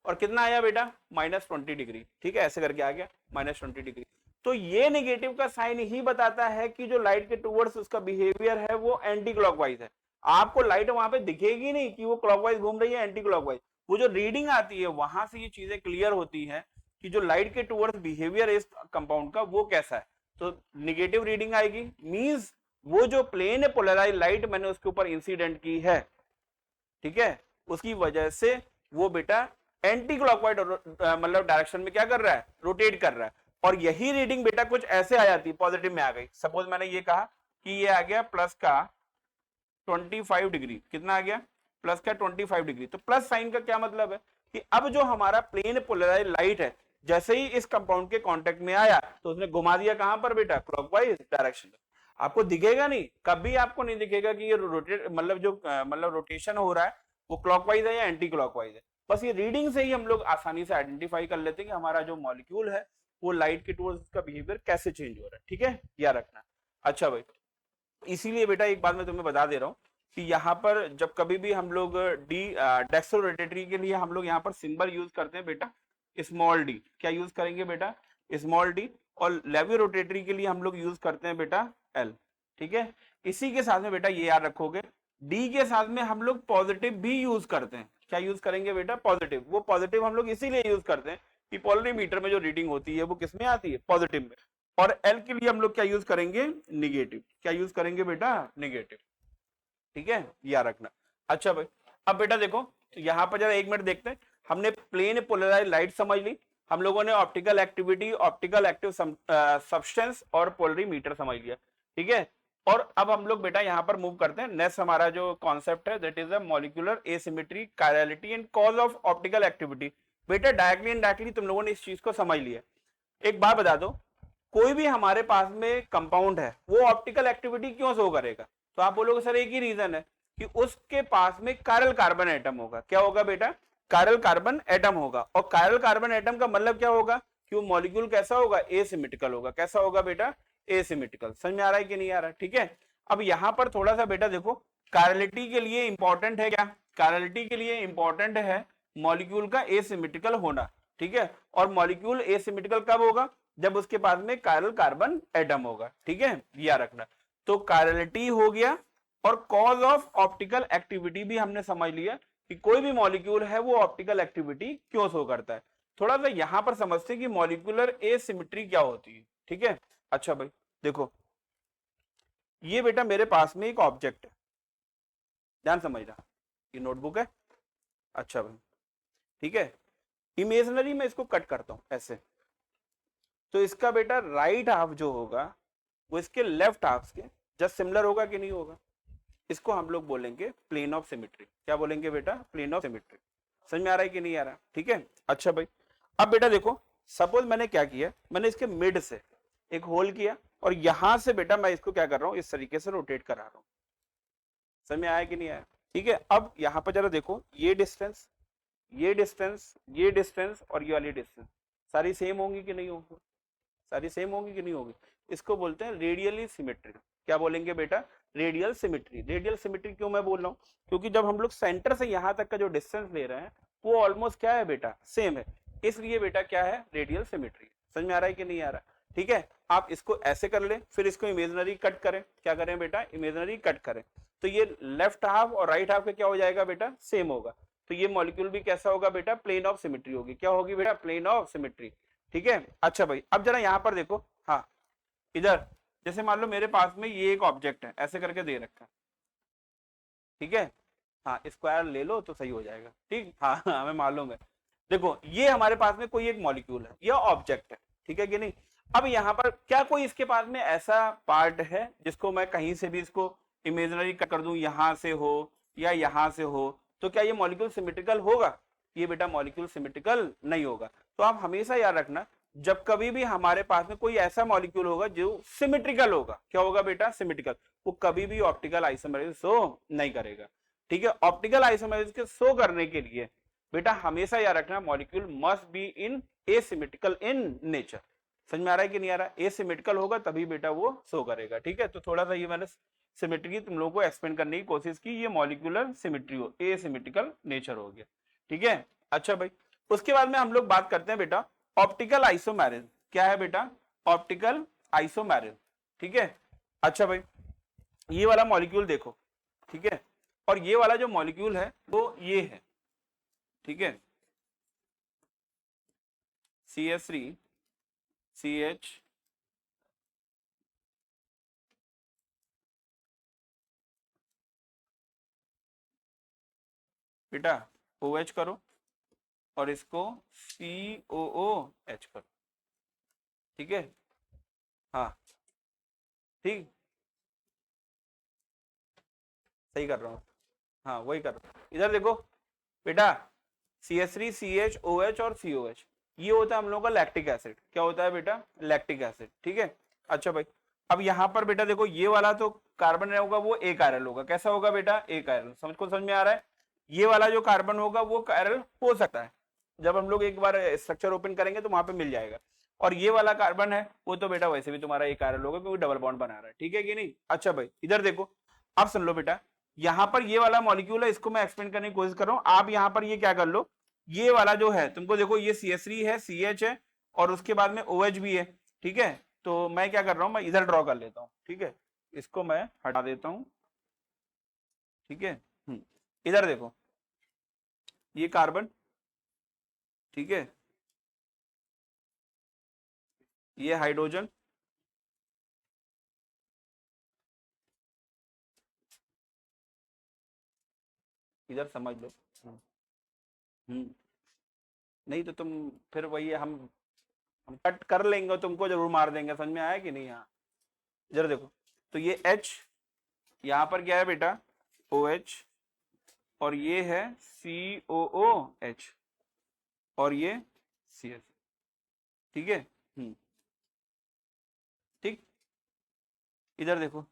और कितना आया बेटा, -20 डिग्री, ठीक है, ऐसे करके आ गया -20 डिग्री। तो ये नेगेटिव का साइन ही बताता है कि जो लाइट के टुवर्ड्स उसका बिहेवियर है वो एंटी क्लॉकवाइज है। आपको लाइट वहां पे दिखेगी नहीं कि वो क्लॉकवाइज घूम रही है एंटी क्लॉकवाइज, वो जो रीडिंग आती है वहां से ये चीजें क्लियर होती है कि जो लाइट के टुवर्ड्स बिहेवियर इस कंपाउंड का वो कैसा है। तो निगेटिव रीडिंग आएगी, मींस वो जो प्लेन पोलराइज लाइट मैंने उसके ऊपर इंसिडेंट की है, ठीक है, उसकी वजह से वो बेटा एंटी क्लॉकवाइज मतलब डायरेक्शन में क्या कर रहा है, रोटेट कर रहा है। और यही रीडिंग बेटा कुछ ऐसे आ जाती है, पॉजिटिव में आ गई। सपोज मैंने ये कहा कि ये आ गया प्लस का 25 डिग्री, कितना आ गया, प्लस का 25 डिग्री। तो प्लस साइन का क्या मतलब है कि अब जो हमारा प्लेन पोलराइज लाइट है जैसे ही इस कंपाउंड के कांटेक्ट में आया तो उसने घुमा दिया कहां पर बेटा, क्लॉकवाइज डायरेक्शन में। आपको दिखेगा नहीं, कभी आपको नहीं दिखेगा कि ये रोटेट मतलब जो मतलब रोटेशन हो रहा है वो क्लॉकवाइज है या एंटी क्लॉकवाइज है। बस ये रीडिंग से ही हम लोग आसानी से आइडेंटिफाई कर लेते हैं कि हमारा जो मॉलिक्यूल है वो लाइट के टुवर्ड्स उसका बिहेवियर कैसे चेंज हो रहा है, ठीक है, याद रखना। अच्छा भाई, इसीलिए बेटा एक बात मैं तुम्हें बता दे रहा हूँ कि यहाँ पर जब कभी भी हम लोग डेक्सोरोटेटरी के लिए हम लोग यहाँ पर सिंबल यूज करते हैं बेटा स्मॉल डी, क्या यूज करेंगे बेटा, स्मॉल डी। और लेवी रोटेटरी के लिए हम लोग यूज करते हैं बेटा एल, ठीक है। इसी के साथ में बेटा ये याद रखोगे, डी के साथ में हम लोग पॉजिटिव भी यूज करते हैं, क्या यूज करेंगे बेटा, पॉजिटिव। वो पॉजिटिव हम लोग इसीलिए यूज करते हैं कि पोलरीमीटर में जो रीडिंग होती है वो किसमें आती है, पॉजिटिव में। और एल के लिए हम लोग क्या यूज करेंगे, निगेटिव, क्या यूज करेंगे बेटा, निगेटिव, ठीक है, याद रखना। अच्छा भाई, अब बेटा देखो तो यहाँ पर जरा एक मिनट देखते हैं, हमने प्लेन पोलराइज लाइट समझ ली, हम लोगों ने optical activity, optical active substance और पोलरीमीटर समझ लिया, ठीक है। और अब हम लोग बेटा यहाँ पर मूव करते हैं, नेक्स्ट हमारा जो कॉन्सेप्ट है that is a molecular asymmetry, chirality and cause of optical activity. बेटा डायरेक्टली एंड डायरेक्टली तुम लोगों ने इस चीज को समझ लिया। एक बात बता दो, कोई भी हमारे पास में कंपाउंड है वो ऑप्टिकल एक्टिविटी क्यों शो करेगा, तो आप बोलोगे सर एक ही रीजन है कि उसके पास में कायरल कार्बन एटम होगा, क्या होगा बेटा, कायरल कार्बन एटम होगा। और कायरल कार्बन एटम का मतलब क्या होगा कि वो मॉलिक्यूल कैसा होगा, एसिमेट्रिकल होगा, कैसा होगा बेटा, एसिमेट्रिकल। समझ में आ रहा है कि नहीं आ रहा है, ठीक है। अब यहां पर थोड़ा सा बेटा देखो, कायरलिटी के लिए इंपॉर्टेंट है क्या, कायरलिटी के लिए इंपॉर्टेंट है मॉलिक्यूल का एसिमेट्रिकल होना, ठीक है। और मॉलिक्यूल एसिमेट्रिकल कब होगा, जब उसके पास में कायरल कार्बन एटम होगा, ठीक है, याद रखना। तो कायरलिटी हो गया और कॉज ऑफ ऑप्टिकल एक्टिविटी भी हमने समझ लिया कि कोई भी मॉलिक्यूल है वो ऑप्टिकल एक्टिविटी क्यों शो करता है। थोड़ा सा यहां पर समझते हैं कि मॉलिक्यूलर एसिमेट्री क्या होती है, ठीक है। अच्छा भाई देखो, ये बेटा मेरे पास में एक ऑब्जेक्ट है, ध्यान समझना, ये नोटबुक है, अच्छा भाई, ठीक है। इमेजिनरी में इसको कट करता हूं ऐसे, तो इसका बेटा राइट हाफ जो होगा वो इसके लेफ्ट हाफ के जस्ट सिमिलर होगा कि नहीं होगा। इसको हम लोग बोलेंगे प्लेन ऑफ सिमेट्री, क्या बोलेंगे बेटा, प्लेन ऑफ सिमेट्री। समझ में आ रहा है कि नहीं आ रहा? ठीक है, अच्छा भाई अब बेटा देखो, सपोज मैंने क्या किया, मैंने इसके मिड से एक होल किया और यहां से बेटा मैं इसको क्या कर रहा हूं, इस तरीके से रोटेट करा रहा हूं। समझ में आया कि नहीं आया? ठीक है, अब यहां पर जरा देखो, ये डिस्टेंस, ये डिस्टेंस, ये डिस्टेंस और ये वाली डिस्टेंस सारी सेम होंगी कि नहीं होंगी? सारी सेम होंगी कि नहीं होगी? इसको बोलते हैं रेडियली सिमेट्री। क्या बोलेंगे बेटा? Radial symmetry. रेडियल सिमेट्री क्यों मैं बोल रहा हूँ? क्योंकि जब हम लोग सेंटर से यहां तक का जो डिस्टेंस ले रहे हैं वो ऑलमोस्ट क्या है बेटा? सेम है, इसलिए बेटा क्या है? Radial symmetry. समझ में आ रहा है कि नहीं आ रहा? ठीक है, आप इसको ऐसे कर ले, फिर इसको इमेजिनरी कट करें। क्या करें बेटा? इमेजिनरी कट करें, तो ये लेफ्ट हाफ और राइट हाफ का क्या हो जाएगा बेटा? सेम होगा। तो ये मॉलिक्यूल भी कैसा होगा बेटा? प्लेन ऑफ सिमेट्री होगी। क्या होगी बेटा? Plane of symmetry. ठीक है, अच्छा भाई अब जरा यहां पर देखो, हाँ इधर जैसे मान लो मेरे पास में ये एक ऑब्जेक्ट है, ऐसे करके दे रखा है, ठीक है, हाँ स्क्वायर ले लो तो सही हो जाएगा। ठीक, हाँ हमें मालूम है। देखो ये हमारे पास में कोई एक मॉलिक्यूल है, यह ऑब्जेक्ट है, ठीक है कि नहीं? अब यहाँ पर क्या कोई इसके पास में ऐसा पार्ट है जिसको मैं कहीं से भी इसको इमेजिनरी कर दूं, यहां से हो या यहां से हो, तो क्या ये मॉलिक्यूल सिमेट्रिकल होगा? ये बेटा मॉलिक्यूल सिमेट्रिकल नहीं होगा। तो आप हमेशा याद रखना, जब कभी भी हमारे पास में कोई ऐसा मॉलिक्यूल होगा जो सिमेट्रिकल होगा, क्या होगा बेटा? सिमेट्रिकल, वो कभी भी ऑप्टिकल आइसोमेरिज्म शो नहीं करेगा। ठीक है, ऑप्टिकल आइसोमेरिज्म के शो करने के लिए बेटा हमेशा याद रखना, molecule must be in asymmetrical in nature. समझ में आ रहा है कि नहीं आ रहा? एसिमेट्रिकल होगा तभी बेटा वो शो करेगा। ठीक है, तो थोड़ा सा ये मैंने सिमेट्री की तुम लोगों को एक्सप्लेन करने की कोशिश की, ये मॉलिक्यूलर सिमेट्री हो, एसिमेट्रिकल नेचर हो गया। ठीक है, अच्छा भाई उसके बाद में हम लोग बात करते हैं बेटा ऑप्टिकल आइसोमेरिज्म। क्या है बेटा? Optical isomerism. ठीक है, अच्छा भाई ये वाला मॉलिक्यूल देखो, ठीक है, और ये वाला जो मॉलिक्यूल है वो ये है, ठीक है, CH3 CH बेटा OH करो और इसको COOH करो। ठीक है, हाँ ठीक, सही कर रहा हूँ, हाँ वही कर रहा हूँ। इधर देखो बेटा CH3 CHOH और COH, ये होता है हम लोगों का लैक्टिक एसिड। क्या होता है बेटा? Lactic acid. ठीक है, अच्छा भाई अब यहाँ पर बेटा देखो, ये वाला तो कार्बन होगा वो एक आयरल होगा। कैसा होगा बेटा? एक आयरल। समझ में आ रहा है? ये वाला जो कार्बन होगा वो आयरल हो सकता है, जब हम लोग एक बार स्ट्रक्चर ओपन करेंगे तो वहां पे मिल जाएगा। और ये वाला कार्बन है वो तो बेटा वैसे भी तुम्हारा एक आयरल होगा क्योंकि डबल बॉन्ड बना रहा है। ठीक है कि नहीं? अच्छा भाई इधर देखो, अब सुन लो बेटा, यहाँ पर ये वाला मॉलिक्यूल है, इसको मैं एक्सप्लेन करने की कोशिश कर रहा हूँ। आप यहाँ पर ये क्या कर लो, ये वाला जो है तुमको देखो, ये CH3 है, CH है और उसके बाद में OH भी है। ठीक है, तो मैं क्या कर रहा हूँ, मैं इधर ड्रॉ कर लेता हूँ। ठीक है, इसको मैं हटा देता हूँ। ठीक है, इधर देखो ये कार्बन, ठीक है, ये हाइड्रोजन, इधर समझ लो। हम्म नहीं तो तुम फिर वही हम कट कर लेंगे, तुमको जरूर मार देंगे। समझ में आया कि नहीं? यहाँ इधर देखो, तो ये H, यहाँ पर क्या है बेटा? OH और ये है COOH और ये CH। ठीक है, ठीक, इधर देखो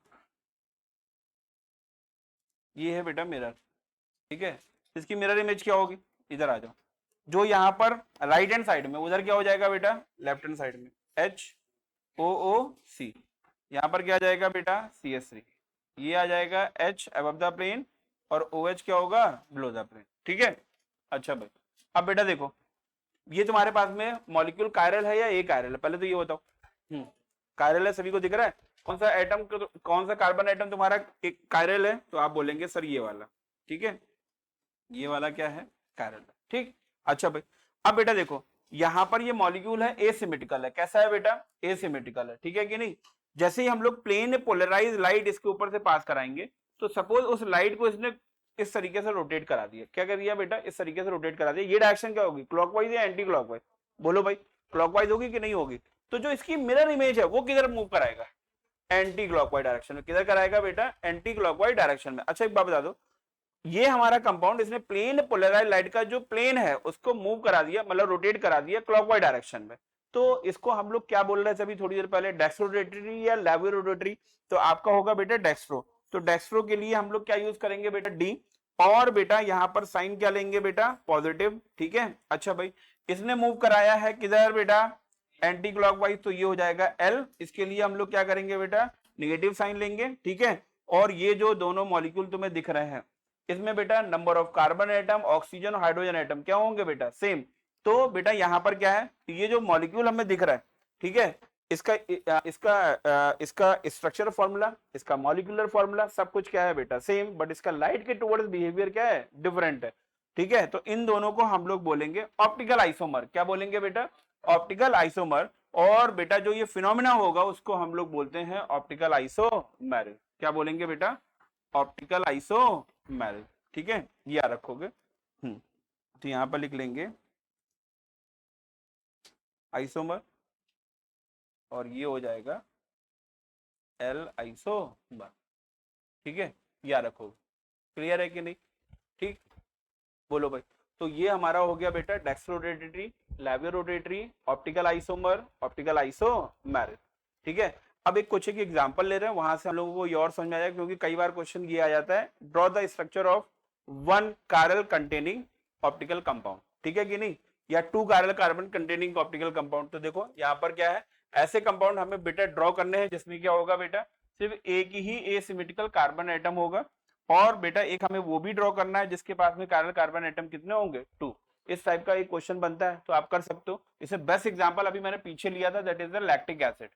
ये है बेटा मिरर। ठीक है, इसकी मिरर इमेज क्या होगी? इधर आ जाओ, जो यहाँ पर राइट हैंड साइड में, उधर क्या हो जाएगा बेटा? लेफ्ट हैंड साइड में HOOC, यहाँ पर क्या आ जाएगा बेटा? CH3, ये आ जाएगा H अबव द प्लेन और OH क्या होगा? Below the plane. ठीक है, अच्छा भाई अब बेटा देखो, ये तुम्हारे पास में मॉलिक्यूल कायरल है या एक कायरल है? पहले तो ये बताओ। कायरल है, सभी को दिख रहा है? कौन सा एटम, कौन सा कार्बन एटम तुम्हारा एक कायरल है? तो आप बोलेंगे सर ये वाला। ठीक है, ये वाला क्या है? कायरल। ठीक, अच्छा भाई अब बेटा देखो, यहां पर ये मॉलिक्यूल है एसिमेट्रिकल है। कैसा है बेटा? एसिमेट्रिकल है। ठीक है कि नहीं? जैसे ही हम लोग प्लेन पोलराइज लाइट इसके ऊपर से पास कराएंगे, तो सपोज उस लाइट को इसने इस तरीके से रोटेट करा दिया। क्या कर दिया बेटा? इस तरीके से रोटेट करा दिया। ये डायरेक्शन क्या होगी? क्लॉकवाइज या एंटी क्लॉकवाइज? बोलो भाई, क्लॉकवाइज होगी कि नहीं होगी? तो जो इसकी मिरर इमेज है वो किधर मूव कराएगा? एंटी क्लॉकवाइज डायरेक्शन में। किधर कराएगा बेटा? एंटी क्लॉकवाइज डायरेक्शन में। अच्छा एक बात बता दो, ये हमारा कंपाउंड, इसने प्लेन पोलराइज लाइट का जो प्लेन है उसको मूव करा दिया, मतलब रोटेट करा दिया क्लॉकवाइज डायरेक्शन में। तो इसको हम लोग क्या बोल रहे थे अभी थोड़ी देर पहले, डेक्स्ट्रोरोटेटरी या लेविरोटेटरी। तो आपका होगा बेटा डेक्स्ट्रो। तो डेक्स्ट्रो के लिए हम लोग क्या यूज करेंगे बेटा, डी। और बेटा यहाँ पर साइन क्या लेंगे बेटा, पॉजिटिव। ठीक है, अच्छा भाई, इसने मूव कराया है किधर बेटा, एंटी क्लॉकवाइज, तो ये हो जाएगा एल। इसके लिए हम लोग क्या करेंगे बेटा, निगेटिव साइन लेंगे। ठीक है, और ये जो दोनों मॉलिक्यूल तुम्हें दिख रहे हैं, इसमें बेटा number of carbon atom, oxygen और हाइड्रोजन एटम क्या होंगे बेटा, सेम। तो बेटा यहाँ पर क्या है, ये जो मॉलिक्यूल हमें दिख रहा है, ठीक है, इसका इसका स्ट्रक्चर फॉर्मूला, इसका मॉलिक्यूलर फॉर्मूला, सब कुछ क्या है बेटा सेम, बट इसका लाइट के टुवर्ड्स बिहेवियर क्या है, डिफरेंट है। ठीक है, तो इन दोनों को हम लोग बोलेंगे ऑप्टिकल आइसोमर। क्या बोलेंगे बेटा, ऑप्टिकल आइसोमर। और बेटा जो ये फिनोमिना होगा उसको हम लोग बोलते हैं ऑप्टिकल आइसोमेर। क्या बोलेंगे बेटा, ऑप्टिकल आइसोमेर। ठीक है, ये याद रखोगे। तो यहां पर लिख लेंगे आइसोमर, और ये हो जाएगा एल आइसोमर। ठीक है, याद रखोगे। क्लियर है कि नहीं, ठीक, बोलो भाई। तो ये हमारा हो गया बेटा डेक्स्ट्रोरोटेटरी, लेवियोरोटेटरी, ऑप्टिकल आइसोमर, ऑप्टिकल आइसोमेर। ठीक है, अब एक क्वेश्चन की एग्जांपल ले रहे हैं, वहां से हम लोगों को ये और समझ में आएगा, क्योंकि कई बार क्वेश्चन ये आ जाता है, draw the structure of one chiral containing optical compound. ठीक है कि नहीं, या two chiral carbon containing optical compound. तो देखो यहाँ पर क्या है, ऐसे कंपाउंड हमें बेटा ड्रॉ करने हैं जिसमें क्या होगा बेटा, सिर्फ एक ही एसिमेट्रिकल कार्बन एटम होगा। और बेटा एक हमें वो भी ड्रॉ करना है जिसके पास में कायरल कार्बन एटम कितने होंगे, 2। इस टाइप का एक क्वेश्चन बनता है, तो आप कर सकते हो। इसे बेस्ट एग्जांपल अभी मैंने पीछे लिया था, that is the lactic acid.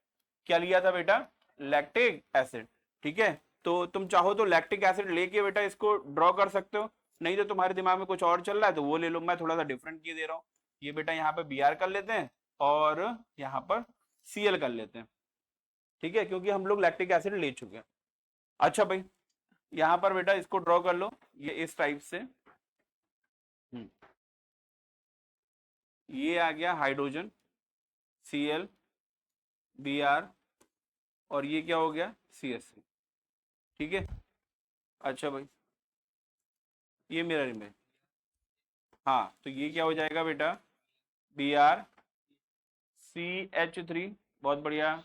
क्या लिया था बेटा, लैक्टिक एसिड। ठीक है, तो तुम चाहो तो लैक्टिक एसिड लेके बेटा इसको ड्रॉ कर सकते हो, नहीं तो तुम्हारे दिमाग में कुछ और चल रहा है तो वो ले लो। मैं थोड़ा सा डिफरेंट किए दे रहा हूँ। ये बेटा यहाँ पे Br कर लेते हैं और यहाँ पर Cl कर लेते हैं। ठीक है, क्योंकि हम लोग लैक्टिक एसिड ले चुके हैं। अच्छा भाई, यहां पर बेटा इसको ड्रॉ कर लो, ये इस टाइप से। ये आ गया हाइड्रोजन Cl Br, और ये क्या हो गया CH3। ठीक है, अच्छा भाई, ये मिरर इमेज। हाँ, तो ये क्या हो जाएगा बेटा, Br CH3, बहुत बढ़िया,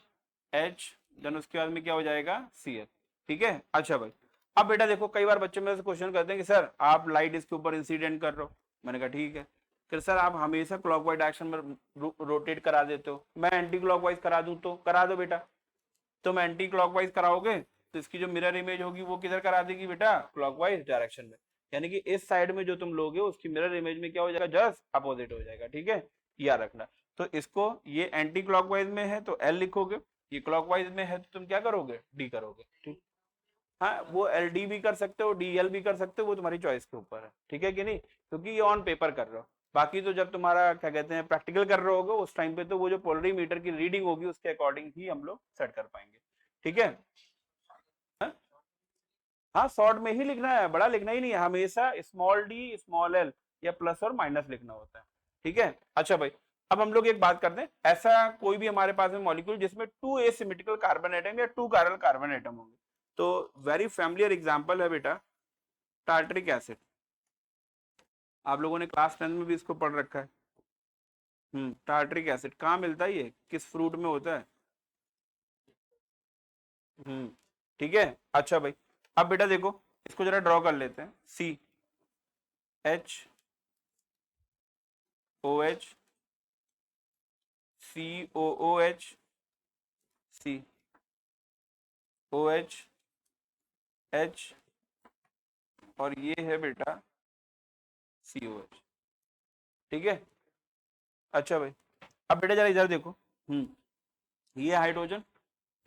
H, देन उसके बाद में क्या हो जाएगा Cl। ठीक है, अच्छा भाई, अब बेटा देखो कई बार बच्चे मेरे से क्वेश्चन करते हैं कि सर आप लाइट इसके ऊपर इंसिडेंट कर रहे हो। मैंने कहा ठीक है, फिर सर आप हमेशा क्लॉकवाइज डायरेक्शन में रोटेट करा देते हो, मैं एंटी क्लॉकवाइज करा दूं तो करा दो बेटा। तो मैं एंटी क्लॉकवाइज कराओगे तो इसकी जो मिरर इमेज होगी वो किधर करा देगी बेटा, क्लॉकवाइज डायरेक्शन में। यानी कि इस साइड में जो तुम लोगे उसकी मिरर इमेज में क्या हो जाएगा, जस्ट अपोजिट हो जाएगा। ठीक है, याद रखना। तो इसको, ये एंटी क्लॉकवाइज में है तो एल लिखोगे, ये क्लॉकवाइज में है तो तुम क्या करोगे, डी करोगे। ठीक, हाँ, वो एल डी भी कर सकते हो, डी एल भी कर सकते हो, वो तुम्हारी चॉइस के ऊपर है। ठीक है कि नहीं, क्योंकि ये ऑन पेपर कर रहे हो। बाकी तो जब तुम्हारा क्या कहते हैं प्रैक्टिकल कर रहे होगे उस टाइम पे तो वो जो पोलरीमीटर की रीडिंग होगी उसके अकॉर्डिंग ही हम लोग सेट कर पाएंगे। ठीक है, हाँ, हाँ, शॉर्ट में ही लिखना है, बड़ा लिखना ही नहीं है, हमेशा स्मॉल डी स्मॉल एल या प्लस और माइनस लिखना होता है। ठीक है, अच्छा भाई, अब हम लोग एक बात करते हैं, ऐसा कोई भी हमारे पास में मॉलिक्यूल जिसमें 2 एसिमेट्रिकल कार्बन एटम या 2 कायरल कार्बन एटम होंगे। तो वेरी फैमिलियर एग्जांपल है बेटा टार्टरिक एसिड। आप लोगों ने क्लास 10 में भी इसको पढ़ रखा है। टार्टरिक एसिड कहाँ मिलता है, ये किस फ्रूट में होता है। ठीक है, अच्छा भाई, अब बेटा देखो इसको जरा ड्रॉ कर लेते हैं, C H O H C O O H C O H H, और ये है बेटा सी ओ एच। ठीक है, अच्छा भाई, अब बेटा जरा इधर देखो। ये हाइड्रोजन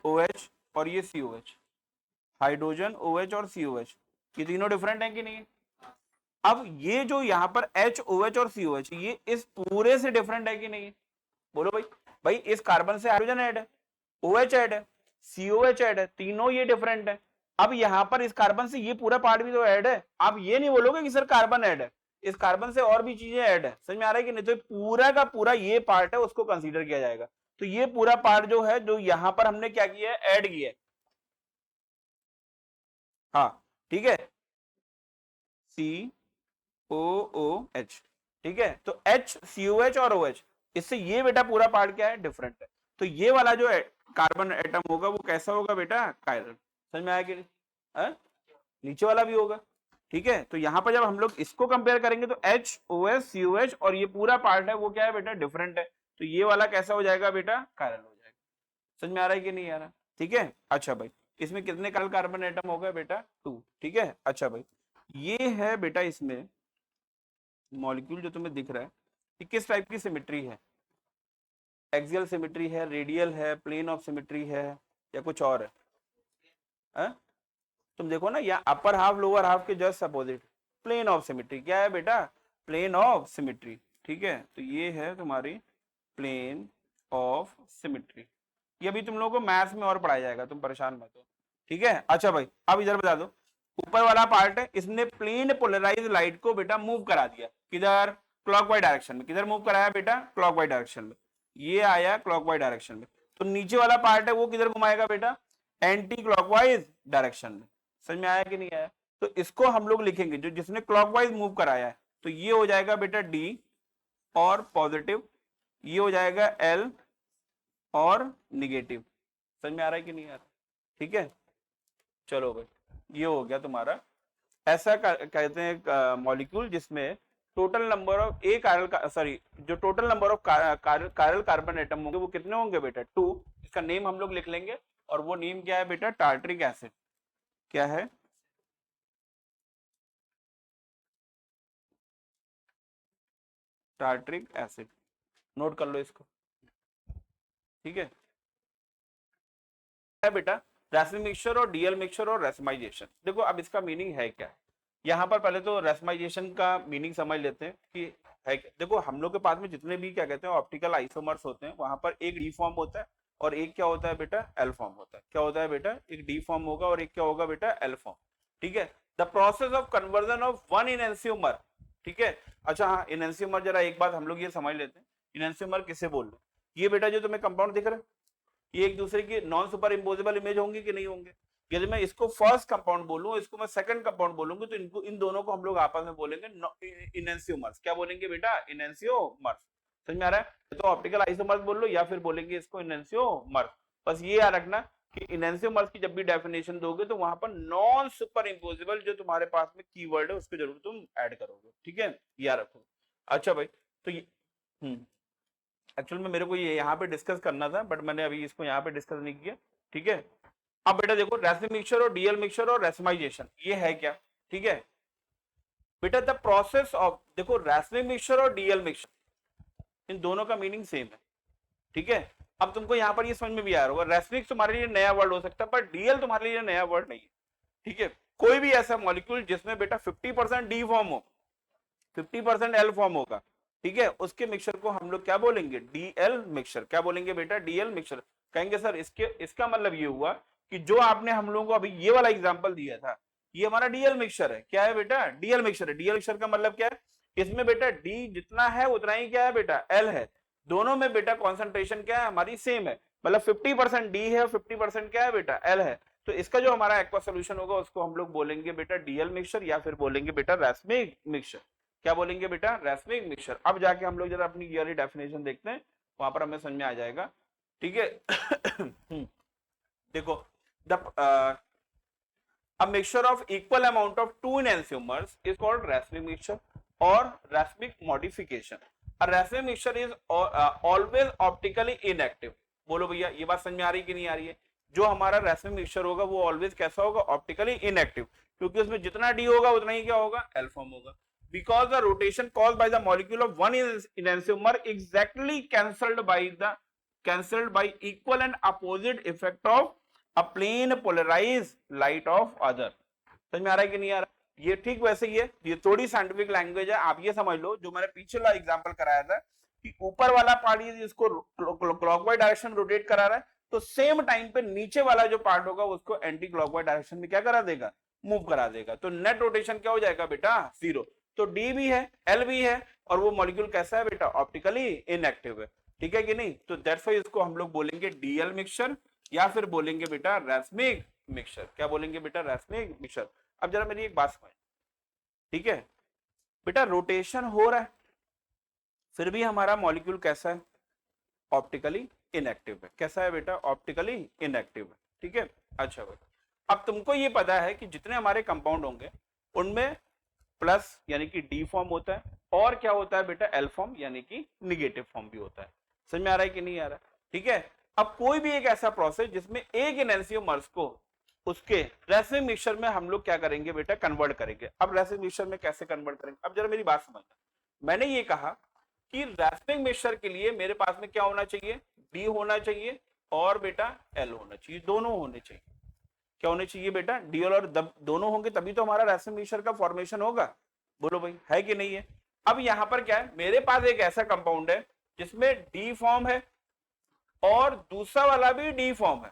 ओ एच और ये C O H, hydrogen O H और सी ओ एच, ये तीनों डिफरेंट है कि नहीं। अब ये जो यहाँ पर एच ओ एच और सी ओ एच, ये इस पूरे से डिफरेंट है कि नहीं, बोलो भाई। भाई इस कार्बन से हाइड्रोजन ऐड है, ओ एच ऐड है, सीओ एच ऐड है, तीनों ये डिफरेंट है। अब यहाँ पर इस कार्बन से ये पूरा पार्ट भी तो ऐड है, आप ये नहीं बोलोगे कि सर कार्बन ऐड है, इस कार्बन से और भी चीजें ऐड है। समझ में आ रहा है कि नहीं, तो पूरा का पूरा ये पार्ट है उसको कंसीडर किया जाएगा। तो ये पूरा पार्ट जो है, जो यहाँ पर हमने क्या किया है, ऐड किया है। हाँ, ठीक है, COOH, ठीक है। तो HCOH और OH, इससे ये बेटा पूरा पार्ट क्या है, डिफरेंट है। तो ये वाला जो कार्बन एटम होगा वो कैसा होगा बेटा, कायरल। समझ में आया कि नहीं? नीचे वाला भी होगा, ठीक है। तो यहाँ पर जब हम लोग इसको कंपेयर करेंगे तो HOS COH और ये पूरा पार्ट है वो क्या है बेटा, डिफरेंट है। तो ये वाला कैसा हो जाएगा बेटा, कायरल हो जाएगा। समझ में आ रहा है कि नहीं आ रहा, ठीक है। अच्छा भाई, इसमें कितने कार्बन एटम हो गए बेटा, 2, ठीक है। अच्छा भाई, ये है बेटा इसमें मॉलिक्यूल जो तुम्हें दिख रहा है, कि किस टाइप की सिमेट्री है, एक्सियल सिमेट्री है, रेडियल है, प्लेन ऑफ सिमेट्री है, या कुछ और है? तुम देखो ना, या अपर हाफ लोअर हाफ के just opposite, plane of symmetry. क्या है बेटा, प्लेन ऑफ सिमेट्री, ठीक है। तो ये है तुम्हारी प्लेन ऑफ सिमेट्री। ये भी तुम लोगों को मैथ्स में और पढ़ाया जाएगा, तुम परेशान मत हो, ठीक है। अच्छा भाई, अब इधर बता दो, ऊपर वाला पार्ट है, इसने प्लेन पोलराइज लाइट को बेटा मूव करा दिया, किधर, क्लॉकवाइज डायरेक्शन में। किधर मूव कराया बेटा, क्लॉकवाइज डायरेक्शन में। ये आया क्लॉकवाइज डायरेक्शन में। तो नीचे वाला पार्ट है वो किधर घुमाएगा बेटा, एंटी क्लॉकवाइज डायरेक्शन में। समझ में आया कि नहीं आया? तो इसको हम लोग लिखेंगे, जो जिसने क्लॉकवाइज मूव कराया है, तो ये हो जाएगा बेटा D और पॉजिटिव, ये हो जाएगा L और निगेटिव। समझ में आ रहा है कि नहीं आ रहा, ठीक है। चलो भाई, ये हो गया तुम्हारा। ऐसा कहते हैं मॉलिक्यूल जिसमें टोटल नंबर ऑफ जो total number of chiral carbon atom होंगे वो कितने होंगे बेटा, 2। इसका नेम हम लोग लिख लेंगे, और वो नेम क्या है बेटा, टार्ट्रिक एसिड। क्या है, टार्ट्रिक एसिड। नोट कर लो इसको, ठीक है बेटा। रैसमिक मिक्सचर और डीएल मिक्सचर और रेसमाइजेशन, देखो अब इसका मीनिंग है क्या। यहाँ पर पहले तो रेसमाइजेशन का मीनिंग समझ लेते हैं कि है क्या। देखो हम लोग के पास में जितने भी क्या कहते हैं ऑप्टिकल आइसोमर्स होते हैं, वहां पर एक डी फॉर्म होता है और एक क्या होता है बेटा, एल फॉर्म होता है। क्या होता है बेटा, एक डी फॉर्म होगा और एक क्या होगा बेटा, एल फॉर्म, ठीक है। The process of conversion of one enantiomer, ठीक है। अच्छा हाँ, इनएंसियोमर जरा एक बात हम लोग ये समझ लेते हैं, इनएंसियोमर किसे बोल रहे हैं। ये बेटा जो तुम्हें कंपाउंड दिख रहा है, ये एक दूसरे की नॉन सुपर इम्पोजेबल इमेज होंगे कि नहीं होंगे। यदि मैं इसको फर्स्ट कंपाउंड बोलूं, इसको मैं सेकंड कंपाउंड बोलूंगी, तो इनको, इन दोनों को हम लोग आपस में बोलेंगे इनएंसियोमर्स। क्या बोलेंगे बेटा, इनएंसियोमर्स। समझ में आ रहा है? तो ऑप्टिकल आइसोमर्स बोल लो या फिर बोलेंगे इसको इनएंसियोमर्स। बस ये याद रखना कि इनएंसियोमर्स की जब भी डेफिनेशन दोगे तो वहां पर नॉन सुपर इम्पोजेबल जो तुम्हारे पास में कीवर्ड है उसको जरूर तुम ऐड करोगे, ठीक है, याद रखो। अच्छा भाई, तो ये एक्चुअल में मेरे को ये यहाँ पे डिस्कस करना था, बट मैंने अभी इसको यहाँ पे डिस्कस नहीं किया, ठीक है। अब बेटा देखो, रैसमिक मिक्सचर और डीएल मिक्सचर और रेसमाइजेशन, ये है क्या, ठीक है बेटा। द प्रोसेस ऑफ, देखो रैसमिक मिक्सचर और डीएल मिक्सचर, इन दोनों का मीनिंग सेम है, ठीक है। अब तुमको यहाँ पर ये समझ में भी आ रहा होगा, रैसमिक तुम्हारे लिए नया वर्ड हो सकता है, पर डीएल तुम्हारे लिए नया वर्ड नहीं है, ठीक है। कोई भी ऐसा मॉलिक्यूल जिसमें बेटा 50% डी फॉर्म हो, 50% एल फॉर्म होगा, ठीक है, उसके मिक्सचर को हम लोग क्या बोलेंगे, डीएल मिक्सचर। क्या बोलेंगे बेटा, डीएल मिक्सचर। कहेंगे सर इसका मतलब ये हुआ कि जो आपने हम लोगों को अभी ये वाला एग्जांपल दिया था, ये हमारा डीएल मिक्सचर है। क्या है बेटा, डीएल मिक्सचर है। डीएल मिक्सचर का मतलब क्या है, इसमें बेटा डी जितना है उतना ही क्या है बेटा, एल है। दोनों में बेटा कॉन्सेंट्रेशन क्या है, हमारी सेम है, मतलब 50% डी है और 50% क्या है बेटा, एल है। तो इसका जो हमारा एक्वा सोल्यूशन होगा उसको हम लोग बोलेंगे बेटा डीएल मिक्सचर, या फिर बोलेंगे बेटा रैसमिक मिक्सचर। क्या बोलेंगे बेटा, रैसमिक मिक्सचर। अब जाके हम लोग जरा अपनी ईयरली डेफिनेशन देखते हैं, वहां पर हमें समझ में आ जाएगा, ठीक है। देखो, the a mixture of equal amount of two enantiomers is called racemic mixture or racemic modification. A racemic mixture is always optically inactive. बोलो भैया, ये बात समझ में आ रही कि नहीं आ रही है? जो हमारा racemic mixture होगा वो ऑलवेज कैसा होगा, ऑप्टिकली इनएक्टिव, क्योंकि उसमें जितना डी होगा उतना ही क्या होगा, एल फॉर्म होगा। Because the rotation caused by the molecule of one enantiomer exactly cancelled by equal and opposite effect of a plane polarized light of other. समझ में आ रहा है कि नहीं आ रहा? ये ठीक वैसे ही है, ये थोड़ी साइंटिफिक लैंग्वेज है। आप ये समझ लो, जो मैंने पिछला एग्जांपल कराया था कि ऊपर वाला पार्ट जिसको क्लॉकवाइज डायरेक्शन रोटेट करा रहा है, तो सेम टाइम पे नीचे वाला जो पार्ट होगा उसको एंटी क्लॉकवाइज डायरेक्शन में क्या करा देगा, मूव करा देगा। तो नेट रोटेशन क्या हो जाएगा बेटा, 0। तो डी भी है, एल भी है, और वो मॉलिक्यूल कैसा है बेटा, ऑप्टिकली इनएक्टिव है, ठीक है कि नहीं। तो दैट्स व्हाई इसको हम लोग बोलेंगे डीएल मिक्सचर, या फिर बोलेंगे बेटा रैसमिक मिक्सचर। क्या बोलेंगे बेटा, रैसमिक मिक्सचर। अब जरा मेरी एक बात समझ, ठीक है बेटा, रोटेशन हो रहा है फिर भी हमारा मॉलिक्यूल कैसा है, ऑप्टिकली इनएक्टिव है। कैसा है बेटा, ऑप्टिकली इनएक्टिव है। ठीक है, अच्छा भाई, अब तुमको ये पता है कि जितने हमारे कंपाउंड होंगे उनमें प्लस यानी कि डी फॉर्म होता है, और क्या होता है बेटा, एल फॉर्म यानी कि निगेटिव फॉर्म भी होता है। समझ में आ रहा है कि नहीं आ रहा? ठीक है, अब कोई भी एक ऐसा प्रोसेस जिसमें एक एनहांसियोमर्स को उसके रेसिव मिक्सचर में हम लोग क्या करेंगे बेटा, कन्वर्ट करेंगे। अब रेसिव मिक्सचर में कैसे कन्वर्ट करेंगे, अब जरा मेरी बात समझना। मैंने ये कहा कि रेसिव मिक्सचर के लिए मेरे पास में क्या होना चाहिए, डी होना चाहिए और बेटा एल होना चाहिए, दोनों होने चाहिए। क्या होने चाहिए बेटा, डी और दोनों होंगे तभी तो हमारा रेसिव मिक्सचर का फॉर्मेशन होगा। बोलो भाई, है कि नहीं है? अब यहां पर क्या है, मेरे पास एक ऐसा कंपाउंड है जिसमें डी फॉर्म है और दूसरा वाला भी डी फॉर्म है।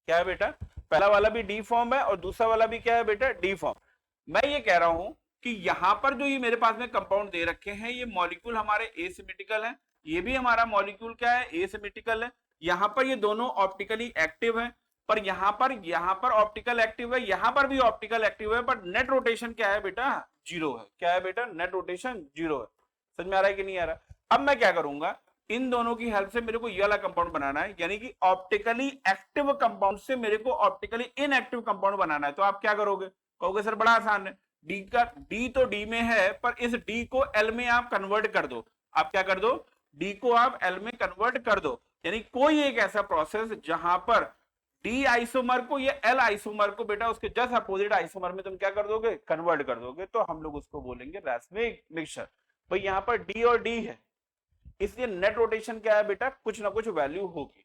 क्या है बेटा, पहला वाला भी डी फॉर्म है और दूसरा वाला भी क्या है बेटा, डी फॉर्म। मैं ये कह रहा हूं कि यहां पर जो ये मेरे पास में कंपाउंड दे रखे हैं ये मॉलिक्यूल हमारे एसिमेट्रिकल है, ये भी हमारा मॉलिक्यूल क्या है, एसिमेट्रिकल है। यहां पर ये दोनों ऑप्टिकली एक्टिव है, पर यहां पर ऑप्टिकल एक्टिव है, यहां पर भी ऑप्टिकल एक्टिव है, बट नेट रोटेशन क्या है बेटा, जीरो है। क्या है बेटा, नेट रोटेशन जीरो है। समझ में आ रहा है कि नहीं आ रहा? अब मैं क्या करूंगा, इन दोनों की हेल्प से मेरे को ये वाला कंपाउंड बनाना है, यानी कि ऑप्टिकली एक्टिव कंपाउंड से मेरे को ऑप्टिकली इनएक्टिव कंपाउंड बनाना है। तो आप क्या करोगे, कहोगे सर बड़ा आसान है, डी का डी तो डी में है पर इस डी को एल में आप कन्वर्ट कर दो। आप क्या कर दो, डी को आप एल में कन्वर्ट कर दो। यानी कोई एक ऐसा प्रोसेस जहां पर डी आइसोमर को या एल आइसोमर को बेटा उसके जस्ट अपोजिट आइसोमर में तुम क्या कर दोगे, कन्वर्ट कर दोगे, तो हम लोग उसको बोलेंगे रैस्मिक मिक्सचर। भाई यहां पर डी और डी है इसलिए नेट रोटेशन क्या है बेटा, कुछ ना कुछ वैल्यू होगी।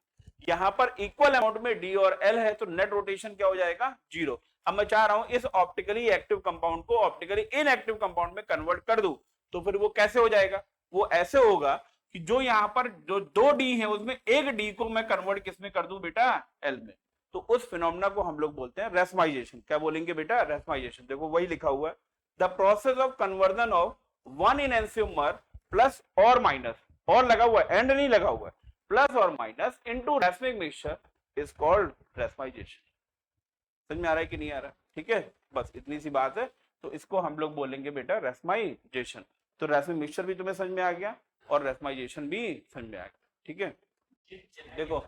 यहां पर इक्वल अमाउंट में डी और एल है तो नेट रोटेशन क्या हो जाएगा, जीरो। अब मैं चाह रहा हूं इस ऑप्टिकली एक्टिव कंपाउंड को ऑप्टिकली इनएक्टिव कंपाउंड में कन्वर्ट कर दूं, तो फिर वो कैसे हो जाएगा, वो ऐसे होगा कि जो यहां पर जो दो डी है उसमें एक डी को मैं कन्वर्ट किस में कर दूं बेटा, एल में। तो उस फिनोमेना को हम लोग बोलते हैं रेस्माइजेशन। क्या बोलेंगे बेटा, रेस्माइजेशन। देखो वही लिखा हुआ है, the process of conversion of one enantiomer plus और माइनस, और लगा हुआ है एंड नहीं लगा हुआ है, प्लस और minus into racemic mixture is called racemisation. समझ में आ रहा है कि नहीं आ रहा? ठीक है, बस इतनी सी बात है। तो इसको हम लोग बोलेंगे बेटा रेस्माइजेशन। तो रेस्मिक मिक्सचर भी तुम्हें समझ में आ गया और रेस्माइजेशन भी समझ में आ गया। ठीक है, देखो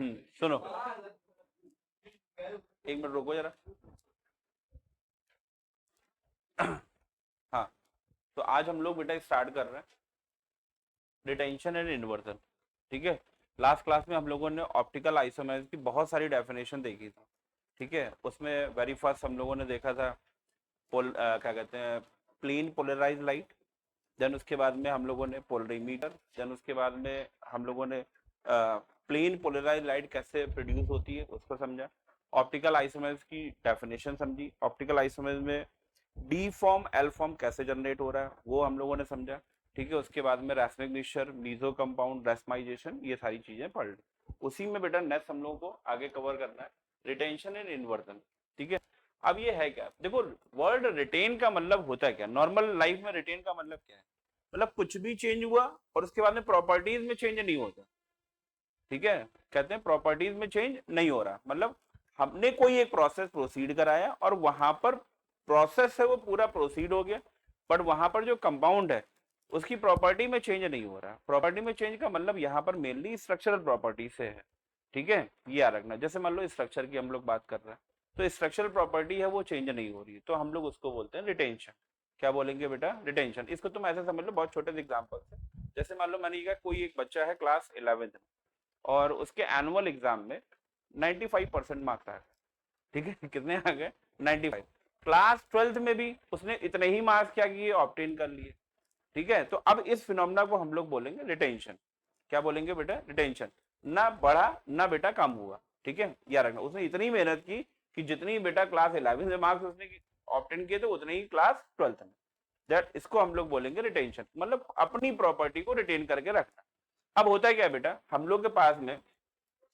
सुनो, एक मिनट रुको जरा। हाँ, तो आज हम लोग बेटा स्टार्ट कर रहे हैं रिटेंशन एंड इन्वर्जन। ठीक है, लास्ट क्लास में हम लोगों ने ऑप्टिकल आइसोमर्स की बहुत सारी डेफिनेशन देखी थी। ठीक है, उसमें वेरी फर्स्ट हम लोगों ने देखा था क्या कहते हैं, प्लेन पोलराइज लाइट। देन उसके बाद में हम लोगों ने पोलरीमीटर। देन उसके बाद में हम लोगों ने प्लेन पोलराइज लाइट कैसे प्रोड्यूस होती है उसको समझा। ऑप्टिकल आइसोमर्स की डेफिनेशन समझी। ऑप्टिकल आइसोमर्स में डी फॉर्म एल फॉर्म कैसे जनरेट हो रहा है वो हम लोगों ने समझा। ठीक है, उसके बाद में रेस्मिक मिक्सचर, मीजो कंपाउंड, रेस्माइजेशन, ये सारी चीजें पढ़ ली। उसी में बेटा नेक्स्ट हम लोगों को आगे कवर करना है रिटेंशन एंड इन्वर्जन। ठीक है, अब ये है क्या, देखो वर्ड रिटेन का मतलब होता है क्या, नॉर्मल लाइफ में रिटेन का मतलब क्या है, मतलब कुछ भी चेंज हुआ और उसके बाद में प्रॉपर्टीज में चेंज नहीं होता। ठीक है, कहते हैं प्रॉपर्टीज में चेंज नहीं हो रहा, मतलब हमने कोई एक प्रोसेस प्रोसीड कराया और वहां पर प्रोसेस है वो पूरा प्रोसीड हो गया, बट वहां पर जो कंपाउंड है उसकी प्रॉपर्टी में चेंज नहीं हो रहा। प्रॉपर्टी में चेंज का मतलब यहाँ पर मेनली स्ट्रक्चरल प्रॉपर्टी से है। ठीक है, ये याद रखना। जैसे मान लो स्ट्रक्चर की हम लोग बात कर रहे हैं तो स्ट्रक्चरल प्रॉपर्टी है वो चेंज नहीं हो रही है, तो हम लोग उसको बोलते हैं रिटेंशन। क्या बोलेंगे बेटा, रिटेंशन। इसको तुम ऐसे समझ लो बहुत छोटे एग्जाम्पल से। जैसे मान लो मैंने कहा कोई एक बच्चा है क्लास 11th में और उसके एनुअल एग्जाम में 95% मार्क्स आ गए। ठीक है, कितने आ गए, 95। क्लास 12th में भी उसने इतने ही मार्क्स क्या किए, ऑब्टेन कर लिए। ठीक है, तो अब इस फिनोमेना को हम लोग बोलेंगे रिटेंशन। क्या बोलेंगे बेटा, रिटेंशन। ना बढ़ा ना बेटा कम हुआ। ठीक है, याद रखना, उसने इतनी मेहनत की कि जितनी बेटा क्लास 11 में मार्क्स उसने ऑब्टेन किए थे उतने ही क्लास 12th में। दैट इसको हम लोग बोलेंगे रिटेंशन, मतलब अपनी प्रॉपर्टी को रिटेन करके रखना। अब होता है क्या बेटा, हम लोग के पास में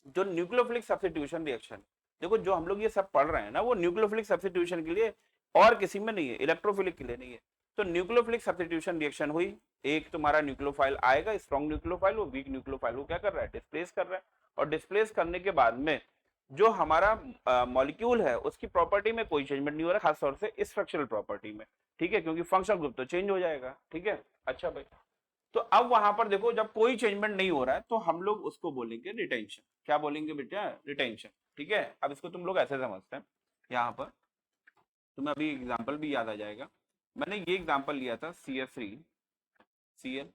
जो न्यूक्लियोफिलिक सब्स्टिट्यूशन रिएक्शन, देखो जो हम लोग ये सब पढ़ रहे हैं ना वो न्यूक्लियोफिलिक सब्स्टिट्यूशन के लिए और किसी में नहीं है, इलेक्ट्रोफिलिक के लिए नहीं है। तो न्यूक्लियोफिलिक सब्स्टिट्यूशन रिएक्शन हुई, एक तुम्हारा न्यूक्लियोफाइल आएगा स्ट्रॉन्ग न्यूक्लियोफाइल, वो वीक न्यूक्लियोफाइल को क्या कर रहा है, डिस्प्लेस कर रहा है, और डिस्प्लेस करने के बाद में जो हमारा मॉलिक्यूल है उसकी प्रॉपर्टी में कोई चेंजमेंट नहीं हो रहा, खासतौर से स्ट्रक्चरल प्रॉपर्टी में, ठीक है, क्योंकि फंक्शनल ग्रुप तो चेंज हो जाएगा, ठीक है। अच्छा भाई, तो अब वहां पर देखो जब कोई चेंजमेंट नहीं हो रहा है तो हम लोग उसको बोलेंगे रिटेंशन। क्या बोलेंगे बेटा? रिटेंशन, ठीक है। अब इसको तुम लोग ऐसे समझते हैं, यहाँ पर तुम्हें अभी एग्जाम्पल भी याद आ जाएगा। मैंने ये एग्जाम्पल लिया था CF3Cl,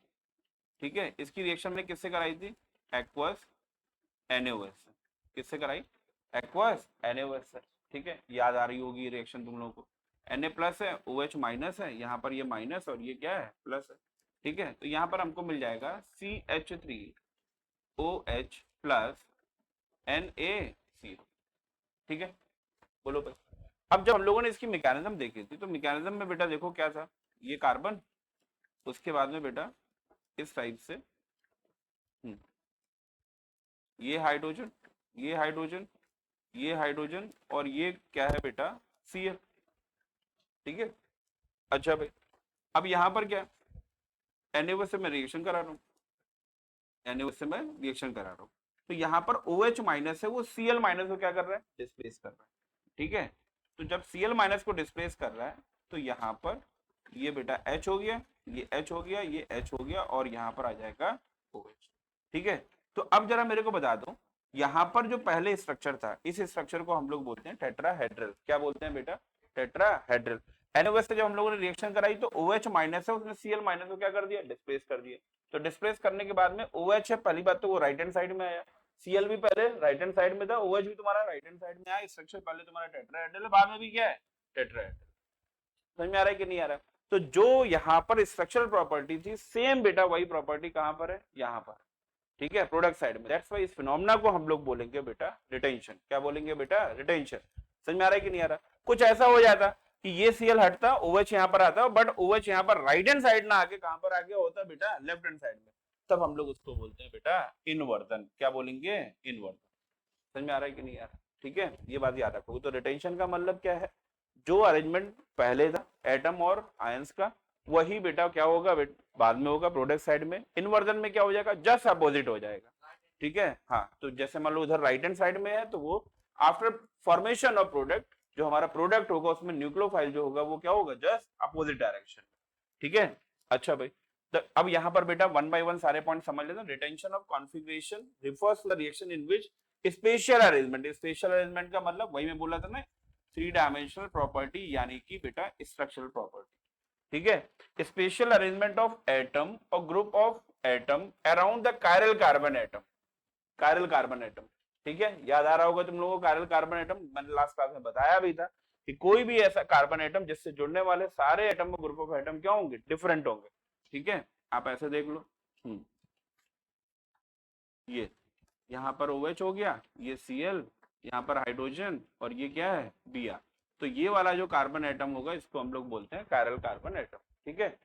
ठीक है। इसकी रिएक्शन मैंने किससे कराई थी? एक्वस NaOH से। किससे कराई? एक्वस NaOH से, ठीक है। याद आ रही होगी रिएक्शन तुम लोगों को। Na प्लस है, OH माइनस है, यहाँ पर ये माइनस और ये क्या है? प्लस है, ठीक है। तो यहाँ पर हमको मिल जाएगा CH3OH प्लस NaCl, ठीक है। बोलो भाई। अब जब हम लोगों ने इसकी मैकेनिज्म देखी थी तो मैकेनिज्म में बेटा देखो क्या था, ये कार्बन, उसके बाद में बेटा इस टाइप से ये हाइड्रोजन, ये हाइड्रोजन, ये हाइड्रोजन, और ये क्या है बेटा? Cl, ठीक है। अच्छा भाई, अब यहाँ पर क्या, NaOH से मैं रिएक्शन करा रहा हूँ, NaOH से मैं रिएक्शन करा रहा हूँ, तो यहाँ पर OH माइनस है, वो Cl माइनस को क्या कर रहा है? डिस्प्लेस कर रहा है, ठीक है। तो जब Cl माइनस को डिस्प्लेस कर रहा है तो यहाँ पर ये बेटा H हो गया, ये H हो गया, ये H हो गया, और यहाँ पर आ जाएगा OH, ठीक है। तो अब जरा मेरे को बता दो, यहाँ पर जो पहले स्ट्रक्चर था, इस स्ट्रक्चर को हम लोग बोलते हैं टेट्राहेड्रल। क्या बोलते हैं बेटा? टेट्राहेड्रल। NaOH से जब हम लोगों ने रिएक्शन कराई तो OH माइनस है, उसने Cl माइनस को क्या कर दिया? डिस्प्लेस कर दिया। तो डिस्प्लेस करने के बाद में OH है, पहली बात तो वो राइट हैंड साइड में आया, Cl भी पहले राइट हैंड साइड में था, OH भी तुम्हारा राइट हैंड साइड में आया। स्ट्रक्चर पहले तुम्हारा टेट्राहेड्रल है, बाद में भी क्या है? टेट्राहेड्रल। समझ में आ रहा है कि नहीं आ रहा? तो जो यहाँ पर स्ट्रक्चरल प्रॉपर्टी थी, सेम बेटा वही प्रॉपर्टी कहां पर है? यहाँ पर, ठीक है, प्रोडक्ट साइड में। दैट्स व्हाई इस फिनोमेना को हम लोग बोलेंगे बेटा रिटेंशन। क्या बोलेंगे बेटा? रिटेंशन। समझ में आ रहा है कि नहीं आ रहा? कुछ ऐसा हो जाता कि ये Cl हटता, OH यहाँ पर आता, बट OH यहाँ पर राइट हैंड साइड ना आके कहां पर आके होता बेटा? लेफ्ट हैंड साइड में, तब हम लोग उसको बोलते हैं बेटा इनवर्जन। क्या बोलेंगे? इनवर्जन। समझ में आ रहा है कि नहीं आ रहा? ठीक है, ये बात याद रखोगे। तो रिटेंशन का मतलब क्या है? जो अरेंजमेंट पहले था एटम और आयंस का, वही बेटा क्या होगा? बाद में होगा प्रोडक्ट साइड में। इनवर्जन में क्या हो जाएगा? जस्ट अपोजिट हो जाएगा, ठीक है। हाँ, तो जैसे मान लो उधर राइट हैंड साइड में है तो वो आफ्टर फॉर्मेशन ऑफ प्रोडक्ट, जो हमारा प्रोडक्ट होगा उसमें न्यूक्लियोफाइल जो होगा वो क्या होगा? जस्ट अपोजिट डायरेक्शन, ठीक है। अच्छा भाई, तो अब यहाँ पर बेटा वन बाय वन सारे पॉइंट समझ लेते हैं। Retention of configuration refers to the reaction in which spatial arrangement. Spatial arrangement का मतलब वही मैं बोला था ना, 3 डायमेंशनल प्रॉपर्टी, यानी कि बेटा स्ट्रक्चरल प्रॉपर्टी, ठीक है। स्पेशल अरेंजमेंट ऑफ एटम और group of atom around the chiral carbon atom. Chiral carbon atom, ठीक है। याद आ रहा होगा तुम लोगों को कायरल कार्बन एटम, मैंने लास्ट क्लास में बताया भी था कि कोई भी ऐसा कार्बन एटम जिससे जुड़ने वाले सारे एटम और ग्रुप ऑफ एटम क्या होंगे? डिफरेंट होंगे, ठीक है। आप ऐसे देख लो, ये यहाँ पर OH हो गया, ये Cl, यहाँ पर हाइड्रोजन, और ये क्या है? Br। तो ये वाला जो कार्बन एटम होगा इसको हम लोग बोलते हैं कायरल कार्बन एटम, ठीक है।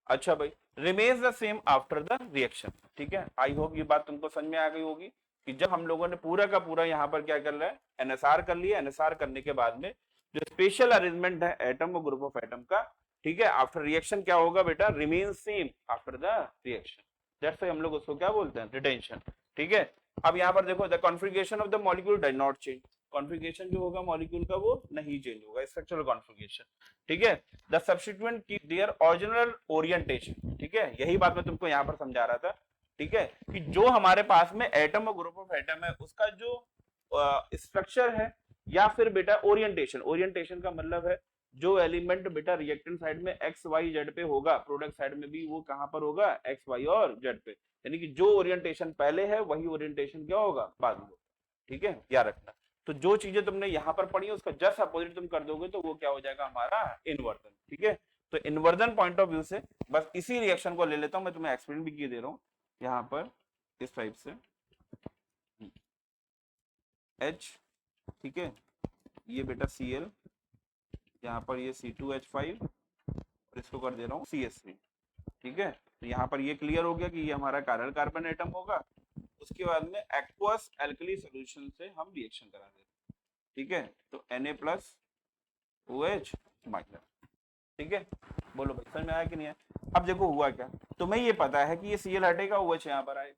अच्छा भाई, remains the same after the reaction, ठीक है। आई होप ये बात तुमको समझ में आ गई होगी कि जब हम लोगों ने पूरा का पूरा यहाँ पर क्या कर रहा है? NSR कर लिया। NSR करने के बाद में जो स्पेशल अरेंजमेंट है एटम और ग्रुप ऑफ एटम का, ठीक है, आफ्टर रिएक्शन क्या होगा बेटा? Remains same after the reaction. That's why हम लोग उसको क्या बोलते हैं? रिटेंशन, ठीक है। अब यहाँ पर देखो, the configuration of the molecule does not change. Configuration जो होगा मॉलिक्यूल का वो नहीं चेंज होगा, स्ट्रक्चरल कॉन्फ़िगरेशन, ठीक है। The substituent keep their original orientation, ठीक है। यही बात मैं तुमको यहाँ पर समझा रहा था, ठीक है, कि जो हमारे पास में एटम और ग्रुप ऑफ एटम है उसका जो स्ट्रक्चर है या फिर बेटा ओरिएंटेशन। ओरिएंटेशन का मतलब है जो एलिमेंट बेटा रिएक्टेंट साइड में एक्स वाई जेड पे होगा, प्रोडक्ट साइड में भी वो कहां पर होगा? एक्स वाई और जेड पे। यानी कि जो ओरिएंटेशन पहले है वही ओरिएंटेशन क्या होगा? बाद में, ठीक है, याद रखना। तो जो चीजें तुमने यहाँ पर पढ़ी उसका जस्ट अपोजिट तुम कर दोगे तो वो क्या हो जाएगा? हमारा इनवर्जन, ठीक है। तो इनवर्जन पॉइंट ऑफ व्यू से बस इसी रिएक्शन को ले लेता हूं, मैं तुम्हें एक्सप्लेन भी किए दे रहा हूँ यहाँ पर इस टाइप से। H, ठीक है, ये बेटा Cl, यहाँ पर ये C2H5, और इसको कर दे रहा हूँ CH3, ठीक है। तो यहाँ पर ये क्लियर हो गया कि ये हमारा कायरल कार्बन एटम होगा। उसके बाद में एक्वस एल्कली सॉल्यूशन से हम रिएक्शन करा देते हैं, ठीक है। तो Na प्लस OH माइनस, ठीक है। बोलो भाई, समझ में आया कि नहीं है? अब देखो हुआ क्या, तुम्हें ये पता है कि ये Cl हटेगा, OH यहाँ पर आएगा,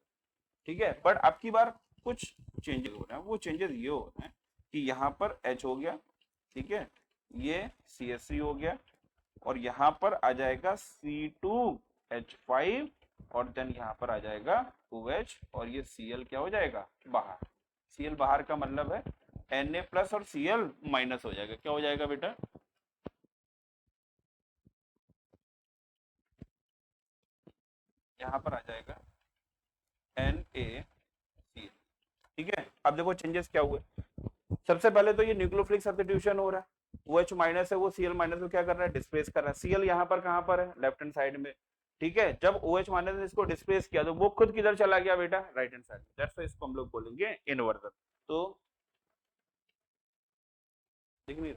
ठीक है। बट अब की बार कुछ चेंजेस हो रहे हैं। वो चेंजेस ये हो रहे हैं कि यहाँ पर H हो गया, ठीक है, ये CH3 हो गया, और यहाँ पर आ जाएगा C2H5, और देन यहाँ पर आ जाएगा OH, और ये Cl क्या हो जाएगा बाहर। Cl बाहर का मतलब है Na प्लस और Cl माइनस हो जाएगा। क्या हो जाएगा बेटा, यहाँ पर आ जाएगा NaCl। ठीक है, अब देखो चेंजेस क्या हुए। सबसे पहले तो ये न्यूक्लियोफिलिक सब्स्टिट्यूशन हो रहा है, OH माइनस है वो Cl माइनस को क्या कर रहा है, डिस्प्लेस कर रहा है। Cl यहाँ पर कहाँ पर है, लेफ्ट हैंड साइड में, ठीक है। जब OH माइनस ने इसको डिस्प्लेस किया तो वो खुद किधर चला गया बेटा, right hand side. That's why इसको हम लोग बोलेंगे इन्वर्जन। तो देख नहीं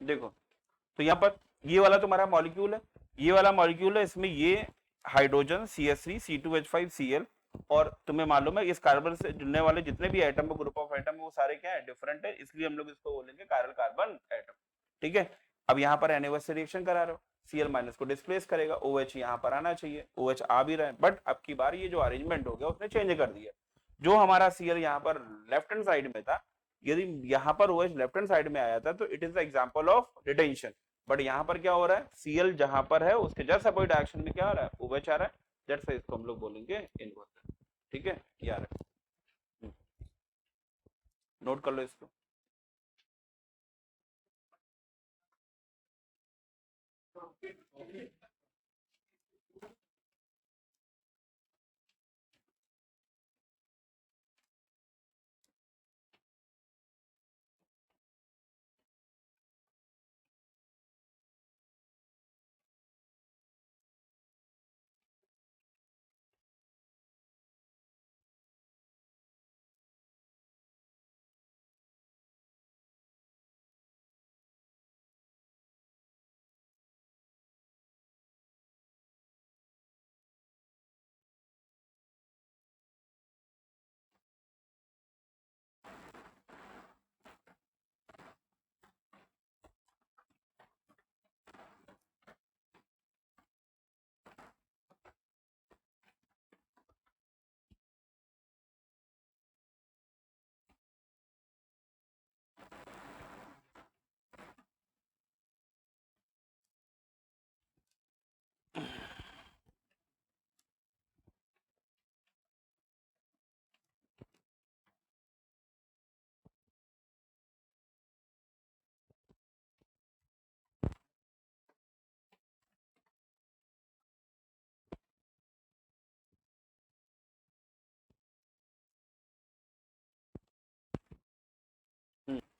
देखो, तो यहाँ पर ये वाला तुम्हारा मॉलिक्यूल है, ये वाला मॉलिक्यूल है, इसमें ये हाइड्रोजन CH3 C2H5 Cl, और तुम्हें मालूम है इस कार्बन से जुड़ने वाले जितने भी एटम और ग्रुप ऑफ एटम वो सारे क्या है, डिफरेंट है, इसलिए हम लोग इसको बोलेंगे कायरल कार्बन एटम। ठीक है, अब यहाँ पर NaOH से रिएक्शन करा रहे हो, Cl माइनस को डिस्प्लेस करेगा, OH यहाँ पर आना चाहिए, OH आ भी रहा है, बट अब की बार ये जो अरेंजमेंट हो गया उसने चेंज कर दिया। जो हमारा Cl यहाँ पर लेफ्ट हैंड साइड में था, यदि यहाँ पर OH लेफ्ट हैंड साइड में आया था तो it is the example of retention. But यहाँ पर क्या हो रहा है, Cl जहां पर है उसके जस्ट अपोजिट डायरेक्शन में क्या हो रहा है, OH आ रहा है, दैट्स व्हाई इसको हम लोग बोलेंगे इन्वर्जन। ठीक है, यार नोट कर लो इसको।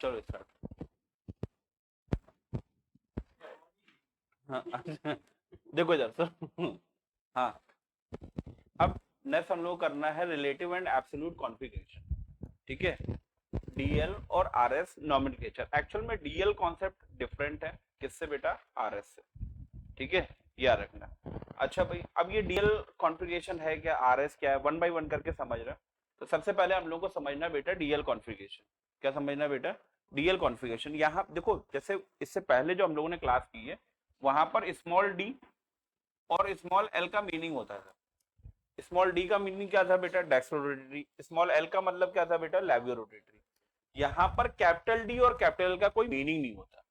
चलो स्टार्ट। हाँ देखो इधर सर, हाँ अब नेक्स्ट हम लोग करना है रिलेटिव एंड एब्सोल्यूट कॉन्फ़िगरेशन। ठीक है, डीएल और आरएस नॉमेनक्लेचर। एक्चुअल में डीएल कॉन्सेप्ट डिफरेंट है किससे बेटा, आरएस से। ठीक है, याद रखना। अच्छा भाई, अब ये डीएल कॉन्फ़िगरेशन है क्या, आरएस क्या है, वन बाय वन करके समझ रहे हैं। तो सबसे पहले हम लोग को समझना बेटा डीएल कॉन्फ़िगरेशन। क्या समझना बेटा, डीएल कॉन्फ़िगरेशन। यहाँ देखो, जैसे इससे पहले जो हम लोगों ने क्लास की है वहां पर स्मॉल डी और स्मॉल एल का मीनिंग होता था। स्मॉल डी का मीनिंग क्या था बेटा, डेक्सट्रोरोटेटरी। स्मॉल एल का मतलब क्या था बेटा, लैबियो रोटेटरी। यहाँ पर कैपिटल डी और कैपिटल एल का कोई मीनिंग नहीं होता,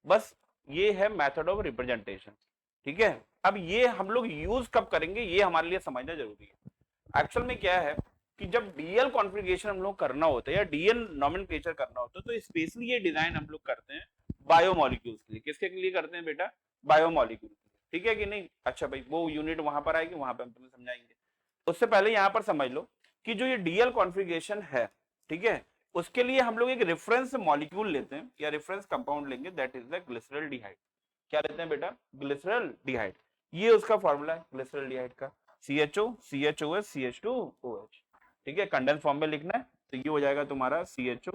बस ये है मेथड ऑफ रिप्रेजेंटेशन। ठीक है, अब ये हम लोग यूज कब करेंगे ये हमारे लिए समझना जरूरी है। एक्चुअल में क्या है कि जब डीएल कॉन्फ़िगरेशन हम लोग करना होता है या डीएल नॉमेनक्लेचर करना होता है तो स्पेशली ये डिजाइन हम लोग करते हैं बायोमोलिक्यूल्स के लिए। किसके लिए करते हैं बेटा, बायोमोलिक्यूल। ठीक है कि नहीं। अच्छा भाई, वो यूनिट वहां पर आएगी, वहां पर हम तुम्हें समझाएंगे। उससे पहले यहाँ पर समझ लो कि जो ये डीएल कॉन्फ़िगरेशन है, ठीक है, उसके लिए हम लोग एक रेफरेंस मॉलिक्यूल लेते हैं या रेफरेंस कंपाउंड लेंगे, दैट इज द ग्लिसरॉल्डिहाइड। क्या लेते हैं बेटा, ग्लिसरॉल्डिहाइड। ये उसका फॉर्मूला है ग्लिसरॉल्डिहाइड का, CHO CHOS CH2OH। ठीक है, कंडेंस फॉर्म में लिखना है तो ये हो जाएगा तुम्हारा CHO।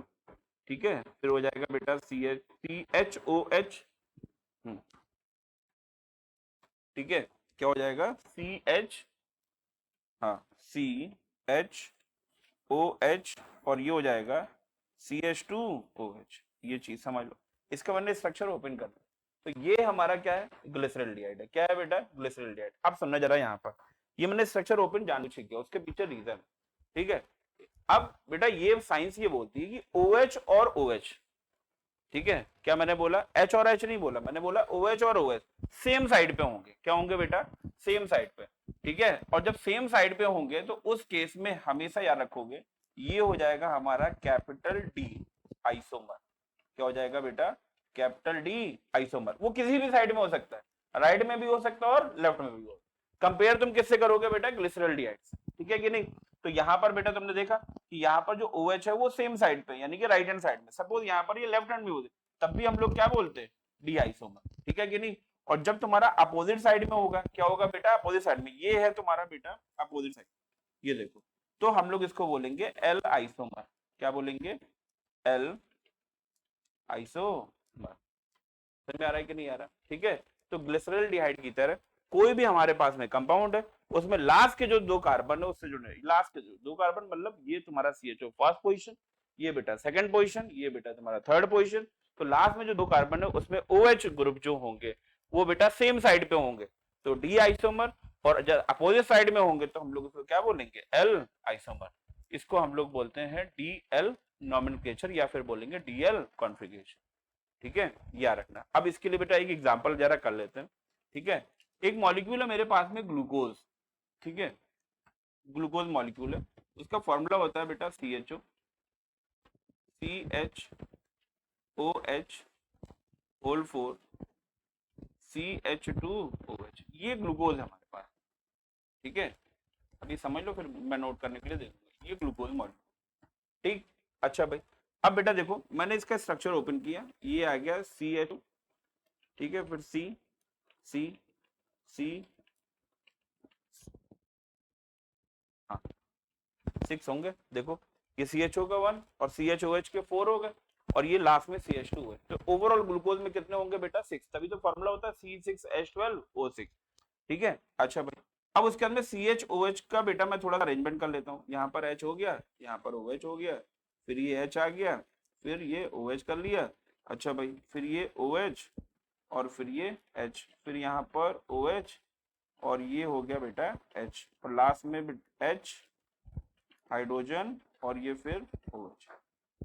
ठीक है, फिर हो जाएगा बेटा CHOH। ठीक है, क्या हो जाएगा CH, हाँ CHOH, और ये हो जाएगा CH2OH। ये चीज समझ लो। इसका मैंने स्ट्रक्चर ओपन कर, तो ये हमारा क्या है, ग्लिसरॉल्डिहाइड है। क्या है बेटा, ग्लिसरॉल्डिहाइड। अब सुनना जरा यहाँ पर, ये मैंने स्ट्रक्चर ओपन जान किया, उसके पीछे रीजन, ठीक है। अब बेटा ये साइंस ये बोलती है कि OH और OH, ठीक है, क्या मैंने बोला, H और H नहीं बोला, मैंने बोला OH और OH सेम साइड पे होंगे। क्या होंगे बेटा, सेम साइड पे, ठीक है। और जब सेम साइड पे होंगे तो उस केस में हमेशा याद रखोगे ये हो जाएगा हमारा कैपिटल D आइसोमर। क्या हो जाएगा बेटा, कैपिटल D आइसोमर। वो किसी भी साइड में हो सकता है, राइट में भी हो सकता है और लेफ्ट में भी हो। कंपेयर तुम किससे करोगे बेटा, ग्लिसरॉल्डिहाइड से, ठीक है कि नहीं। तो यहाँ पर बेटा तुमने देखा कि यहाँ पर जो OH है वो सेम साइड पे, यानी कि राइट हैंड साइड में। सपोज यहाँ पर ये लेफ्ट हैंड में हो, तब भी हम लोग क्या बोलते हैं, डी आइसोमर, ठीक है कि नहीं। और जब तुम्हारा अपोजिट साइड में होगा, क्या होगा बेटा, अपोजिट साइड में, ये है तुम्हारा बेटा अपोजिट साइड, ये देखो, तो हम लोग इसको बोलेंगे एल आइसोमर। क्या बोलेंगे, एल आइसोमर। समझ में आ रहा है कि नहीं आ रहा, ठीक है। तो ग्लिसरॉल्डिहाइड की तरह कोई भी हमारे पास में कंपाउंड है, उसमें लास्ट के जो 2 कार्बन है उससे जुड़े, लास्ट के जो 2 कार्बन मतलब ये तुम्हारा CHO फर्स्ट पोजीशन, ये बेटा सेकंड पोजीशन, ये बेटा तुम्हारा थर्ड पोजीशन। तो लास्ट में जो 2 कार्बन है उसमें OH ग्रुप जो होंगे वो बेटा सेम साइड पे होंगे, तो डी आइसोमर। और जब अपोजिट साइड में होंगे तो हम लोग इसको क्या बोलेंगे, एल आइसोमर। इसको हम लोग बोलते हैं DL नॉमेनक्लेचर या फिर बोलेंगे DL कॉन्फ़िगरेशन, ठीक है, याद रखना। अब इसके लिए बेटा एक एग्जांपल जरा कर लेते हैं, ठीक है। एक मॉलिक्यूल है मेरे पास में ग्लूकोज, ठीक है, ग्लूकोज मॉलिक्यूल है, उसका फॉर्मूला होता है बेटा CHO CHOH होल 4 CH2OH, ये ग्लूकोज है हमारे पास, ठीक है। अभी समझ लो, फिर मैं नोट करने के लिए दे दूंगा, ये ग्लूकोज मॉलिक्यूल, ठीक। अच्छा भाई, अब बेटा देखो मैंने इसका स्ट्रक्चर ओपन किया, ये आ गया CH2, ठीक है, फिर C C C, हाँ 6 होंगे। देखो ये CHO का 1 और CHOH के 4 हो गए, और ये लास्ट में CH2 है। तो ओवरऑल ग्लूकोज में कितने होंगे बेटा, 6। तभी तो फॉर्मूला होता है C6H12O6, ठीक है। अच्छा भाई, अब उसके अंदर CHOH का बेटा मैं थोड़ा अरेंजमेंट कर लेता हूँ। यहाँ पर H हो गया, यहाँ पर OH हो गया, फिर ये H आ गया, फिर ये OH कर लिया। अच्छा भाई, फिर ये OH और फिर ये H, फिर यहाँ पर OH और ये हो गया बेटा H, और लास्ट में H हाइड्रोजन और ये फिर OH,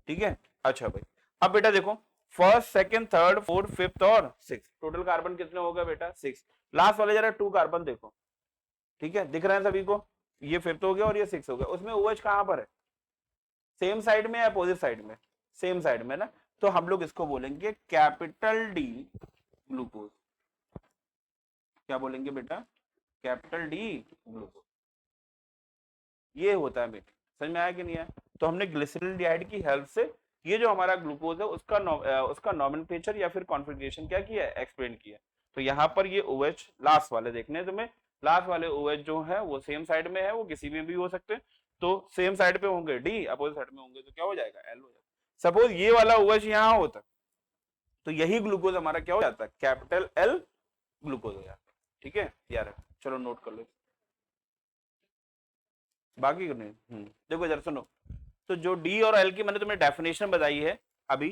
ठीक है। अच्छा भाई, अब बेटा देखो first second third fourth fifth और 6, टोटल कार्बन कितने हो गए बेटा, 6। लास्ट वाले जरा 2 कार्बन देखो, ठीक है, दिख रहे हैं सभी को, ये 5th हो गया और ये 6 हो गया। उसमें OH कहां पर है, सेम साइड में या अपोजिट साइड में, सेम साइड में ना। तो हम लोग इसको बोलेंगे कैपिटल D ग्लूकोज। क्या बोलेंगे बेटा, कैपिटल D ग्लूकोज। ये होता है बेटा, समझ में आया कि नहीं आया। तो हमने ग्लिसरॉल्डिहाइड की हेल्प से ये जो हमारा ग्लूकोज है उसका नॉमेनक्लेचर या फिर कॉन्फ़िगरेशन क्या किया है, एक्सप्लेन किया। तो यहाँ पर ये OH लास्ट वाले देखने तुम्हें, लास्ट वाले OH जो है वो सेम साइड में है, वो किसी में भी हो सकते हैं। तो सेम साइड पे होंगे D, अपोजिट साइड में होंगे तो क्या हो जाएगा, L हो जाएगा। सपोज ये वाला OH यहाँ होता तो यही ग्लूकोज हमारा क्या हो जाता है, कैपिटल L ग्लूकोज हो जाता है, ठीक है यार। चलो नोट कर लो बाकी करने। देखो जरा सुनो, तो जो D और L की मैंने तुम्हें डेफिनेशन बताई है अभी,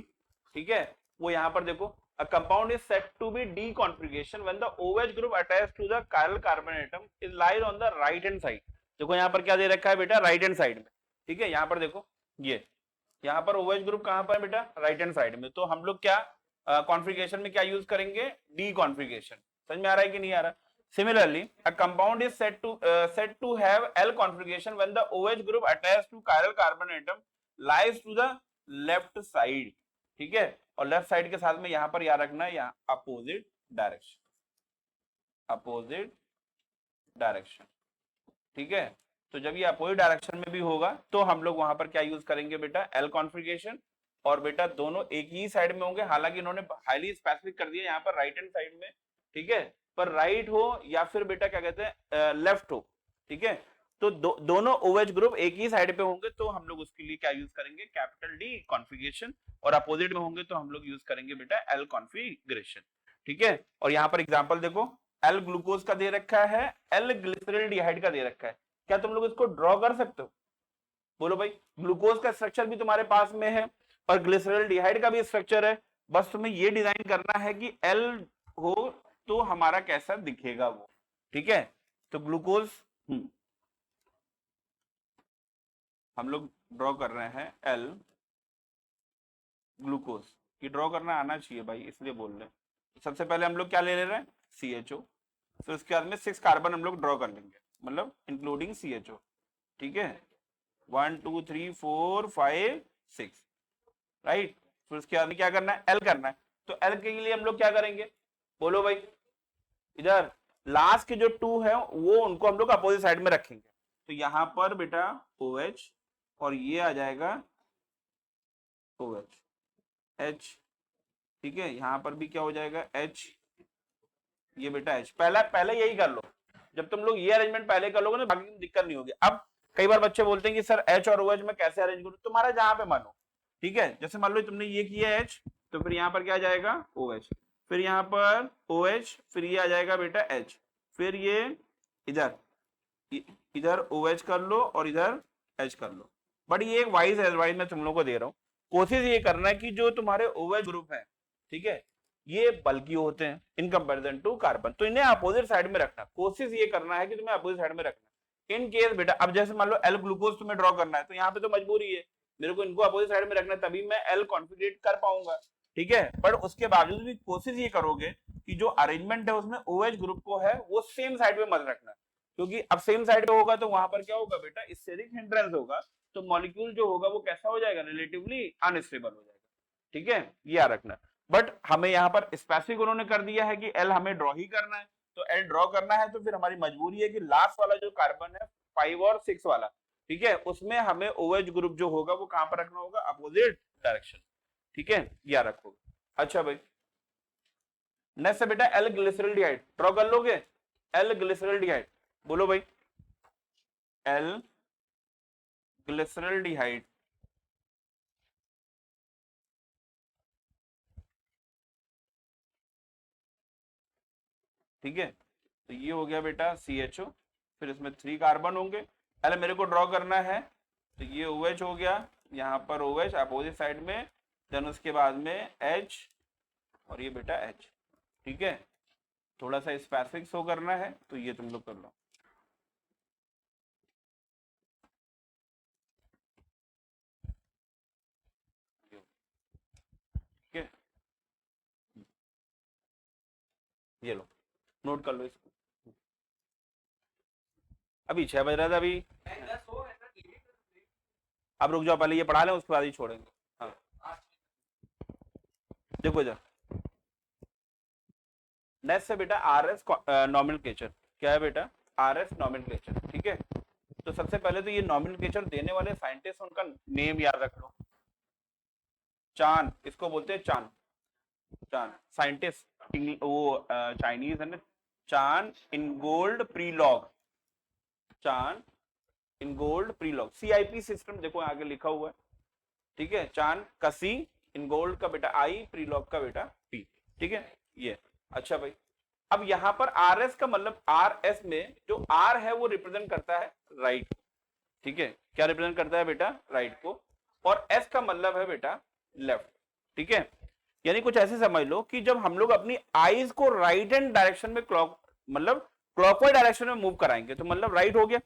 ठीक है, वो यहाँ पर देखो, a compound is said to be D configuration when the OH group attached to the chiral carbon atom is lies on the right hand side। देखो यहाँ पर क्या दे रखा है बेटा, राइट हैंड साइड में, ठीक है। यहाँ पर देखो ये यहाँ पर OH ग्रुप कहाँ पर है बेटा, राइट हैंड साइड में। तो हम लोग क्या कॉन्फ़िगरेशन में क्या यूज करेंगे, D कॉन्फ़िगरेशन। समझ में आ रहा है कि नहीं आ रहा। Similarly, a compound is said to have L configuration when the OH group attached to chiral carbon atom lies to the left side, ठीक है। और लेफ्ट साइड के साथ में यहाँ पर याद रखना है, यहाँ अपोजिट डायरेक्शन, अपोजिट डायरेक्शन, ठीक है। तो जब ये अपोजिट डायरेक्शन में भी होगा तो हम लोग वहां पर क्या यूज करेंगे बेटा, L कॉन्फ़िगरेशन। और बेटा दोनों एक ही साइड में होंगे, हालांकि इन्होंने हाईली स्पेसिफिक कर दिया यहाँ पर राइट हैंड साइड में, ठीक है। पर राइट हो या फिर बेटा क्या कहते हैं लेफ्ट हो, ठीक है। तो दोनों OH ग्रुप एक ही साइड पे होंगे तो हम लोग उसके लिए क्या यूज करेंगे, कैपिटल D कॉन्फ़िगरेशन। और अपोजिट में होंगे तो हम लोग यूज करेंगे बेटा L कॉन्फ़िगरेशन, ठीक है। और यहाँ पर एग्जांपल देखो, L ग्लूकोज का दे रखा है, L ग्लिसरॉल्डिहाइड का दे रखा है। क्या तुम लोग इसको ड्रॉ कर सकते हो, बोलो भाई। ग्लूकोज का स्ट्रक्चर भी तुम्हारे पास में है और ग्लिसरॉल्डिहाइड का भी स्ट्रक्चर है, बस तुम्हें ये डिजाइन करना है कि L हो तो हमारा कैसा दिखेगा वो, ठीक है। तो ग्लूकोज हम लोग ड्रॉ कर रहे हैं एल ग्लूकोज, ये ड्रॉ करना आना चाहिए भाई, इसलिए बोल रहे हैं। सबसे पहले हम लोग क्या ले रहे हैं, CHO, फिर उसके बाद में 6 कार्बन हम लोग ड्रॉ कर लेंगे, मतलब इंक्लूडिंग CHO, ठीक है। 1 2 3 4 5 6, राइट। फिर उसके बाद में क्या करना है, एल करना है। तो एल के लिए हम लोग क्या करेंगे, बोलो भाई। इधर लास्ट के जो 2 है वो उनको हम लोग अपोजिट साइड में रखेंगे। तो यहां पर बेटा OH और ये आ जाएगा OH H, ठीक है। यहां पर भी क्या हो जाएगा H, ये बेटा H। पहला पहले यही कर लो, जब तुम लोग ये अरेंजमेंट पहले कर लोगे ना बाकी की दिक्कत नहीं होगी। अब कई बार बच्चे बोलते हैं कि सर H और OH में कैसे अरेंज करूं, तुम्हारा जहां पे मन हो, ठीक है। जैसे मान लो तुमने ये किया H, तो फिर यहाँ पर क्या जाएगा OH, फिर यहाँ पर OH, फिर ये आ जाएगा बेटा H, फिर ये इधर इधर OH कर लो और इधर H कर लो। बट ये एक वाइज एडवाइस मैं तुम लोगों को दे रहा हूँ। कोशिश ये करना है कि जो तुम्हारे OH ग्रुप है, ठीक है, ये बल्कि होते हैं इन कंपैरिजन टू कार्बन, तो इन्हें अपोजिट साइड में रखना। कोशिश ये करना है कि तुम्हें अपोजिट साइड में रखना। इन केस बेटा अब जैसे मान लो एल ग्लूकोज तुम्हें ड्रॉ करना है, तो यहाँ पे तो मजबूरी है मेरे को इनको अपोजिट साइड में रखना, तभी मैं एल कॉन्फिगरेट कर पाऊंगा, ठीक है। पर उसके बावजूद भी कोशिश ये करोगे कि जो अरेंजमेंट है उसमें OH ग्रुप को है वो सेम साइड में मत रखना, क्योंकि अब सेम साइड पे होगा तो वहां पर क्या होगा बेटा, स्टेरिक हिंड्रेंस होगा, तो मॉलिक्यूल जो होगा वो कैसा हो जाएगा, रिलेटिवली अनस्टेबल हो जाएगा, ठीक है। ये याद रखना। बट हमें यहाँ पर स्पेसिफिक उन्होंने कर दिया है कि एल हमें ड्रॉ ही करना है, तो एल ड्रॉ करना है, तो फिर हमारी मजबूरी है कि लास्ट वाला जो कार्बन है 5 और 6 वाला, ठीक है, उसमें हमें OH ग्रुप जो होगा वो कहां पर रखना होगा, अपोजिट डायरेक्शन, ठीक है। याद रखो। अच्छा भाई, नेक्स्ट है बेटा एल ग्लिसरॉल्डिहाइड, ड्रॉ कर लोगे एल ग्लिसरॉल्डिहाइड, बोलो भाई। एल ग्लिसरॉल्डिहाइड, ठीक है। तो ये हो गया बेटा CHO, फिर इसमें 3 कार्बन होंगे। पहले मेरे को ड्रॉ करना है, तो ये OH हो गया, यहाँ पर OH अपोजिट साइड में, देन उसके बाद में H और ये बेटा H, ठीक है। थोड़ा सा स्पेसिफिक शो करना है, तो ये तुम लोग कर लो, ठीक है। ये लो, नोट कर लो इसको। अभी 6 बज रहा था अभी, अब रुक जाओ, पहले ये पढ़ा लें उसके बाद ही छोड़ेंगे। हाँ देखो जा, नेक्स्ट है बेटा RS नॉमेनक्लेचर। क्या है बेटा, RS नॉमेनक्लेचर, ठीक है। तो सबसे पहले तो ये नॉमेनक्लेचर देने वाले साइंटिस्ट उनका नेम याद रख लो। चान, इसको बोलते हैं चान, चान साइंटिस्ट, वो चाइनीज है ना। Cahn Ingold Prelog, Cahn Ingold Prelog, CIP system देखो आगे लिखा हुआ है, ठीक है। चान का C, इन गोल्ड का बेटा I, प्रीलॉग का बेटा P, ठीक है ये। अच्छा भाई, अब यहाँ पर RS का मतलब RS में जो R है वो रिप्रेजेंट करता है राइट, ठीक है। क्या रिप्रेजेंट करता है बेटा, राइट को, और S का मतलब है बेटा लेफ्ट, ठीक है। यानी कुछ ऐसे समझ लो कि जब हम लोग अपनी आईज को राइट हैंड डायरेक्शन में मतलब क्लॉकवाइज डायरेक्शन में मूव कराएंगे तो मतलब राइट हो गया।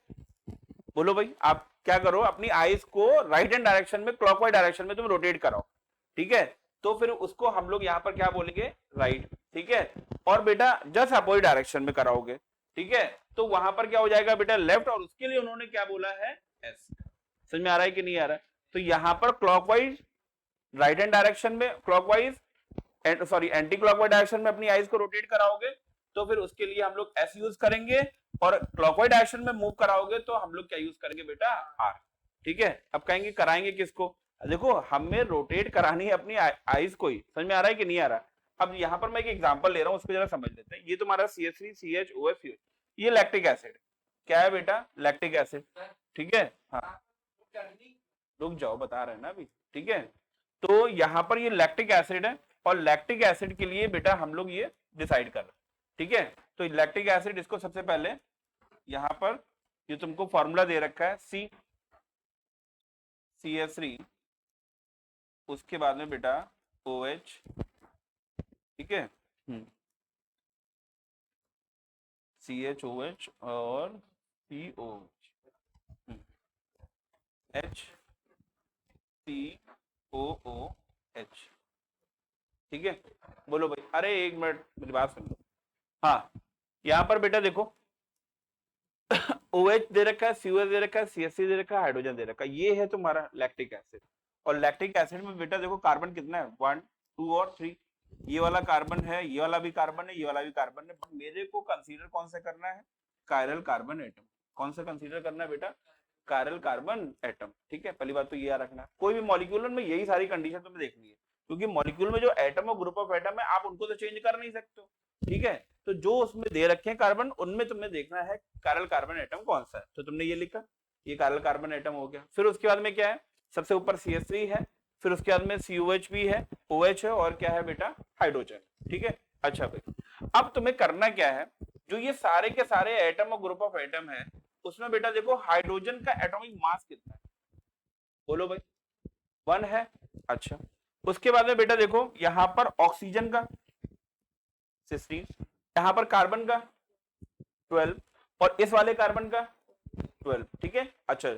बोलो भाई, आप क्या करो, अपनी आईज को राइट हैंड डायरेक्शन में क्लॉकवाइज डायरेक्शन में तुम रोटेट कराओ, ठीक है। तो फिर उसको हम लोग यहाँ पर क्या बोलेंगे, राइट, ठीक है। और बेटा जस्ट अपोजिट डायरेक्शन में कराओगे, ठीक है, तो वहां पर क्या हो जाएगा बेटा, लेफ्ट, और उसके लिए उन्होंने क्या बोला है, एस। समझ में आ रहा है कि नहीं आ रहा है। तो यहां पर क्लॉकवाइज राइट हैंड डायरेक्शन में, clockwise sorry anti clockwise direction में अपनी आईज को रोटेट कराओगे, तो फिर उसके लिए हम लोग एस यूज करेंगे, और क्लॉकवाइज डायरेक्शन में मूव कराओगे तो हम लोग क्या यूज करेंगे बेटा, आर, ठीक है। अब कहेंगे कराएंगे किसको, देखो हमें रोटेट करानी है अपनी आईज को ही, समझ में आ रहा है कि नहीं आ रहा। अब यहाँ पर मैं एक एग्जांपल ले रहा हूँ, उसको जरा समझ लेते हैं। ये तुम्हारा CH3 CHOH, ये लैक्टिक एसिड, क्या है बेटा, लैक्टिक एसिड, ठीक है। हाँ रुक जाओ, बता रहे हैं ना अभी, ठीक है। तो यहाँ पर ये लैक्टिक एसिड है, और लैक्टिक एसिड के लिए बेटा हम लोग ये डिसाइड कर रहे हैं, ठीक है। तो लैक्टिक एसिड, इसको सबसे पहले यहाँ पर ये तुमको फॉर्मूला दे रखा है CH3, उसके बाद में बेटा OH, ठीक है। CHOH और COH, HCOOH। ठीक है, बोलो भाई। अरे एक मिनट मेरी बात सुन लो। हाँ, यहाँ पर बेटा देखो OH दे रखा है, COH दे रखा है, CH3 दे रखा है, हाइड्रोजन दे रखा है। ये है तुम्हारा लैक्टिक एसिड। और लैक्टिक एसिड में बेटा देखो कार्बन कितना है, 1 2 और 3। ये वाला कार्बन है, ये वाला भी कार्बन है, ये वाला भी कार्बन है। मेरे को कंसीडर कौन सा करना है, कायरल कार्बन एटम। कौन सा कंसीडर करना है बेटा, कायरल कार्बन एटम। ठीक है, पहली बात तो ये याद रखना। कोई भी मॉलिक्यूल में यही सारी कंडीशन तुम्हें देखनी है, क्योंकि मॉलिक्यूल में जो एटम और ग्रुप ऑफ एटम है आप उनको तो चेंज कर नहीं सकते हो। ठीक है, तो जो उसमें दे रखे हैं कार्बन, उनमें तुम्हें देखना है कायरल कार्बन एटम कौन सा है। तो तुमने ये लिखा, ये कायरल कार्बन एटम हो गया। फिर उसके बाद में क्या है, सबसे ऊपर CH3 है, फिर उसके बाद में COH भी है, OH है, और क्या है बेटा, हाइड्रोजन। ठीक है, अच्छा भाई, अब तुम्हें करना क्या है, जो ये सारे के सारे एटम और ग्रुप ऑफ एटम है, उसमें बेटा देखो हाइड्रोजन का एटॉमिक मास कितना है, बोलो भाई, 1 है। अच्छा, उसके बाद में बेटा देखो यहां पर ऑक्सीजन का 16, यहां पर कार्बन का 12, और इस वाले कार्बन का 12। ठीक है, अच्छा,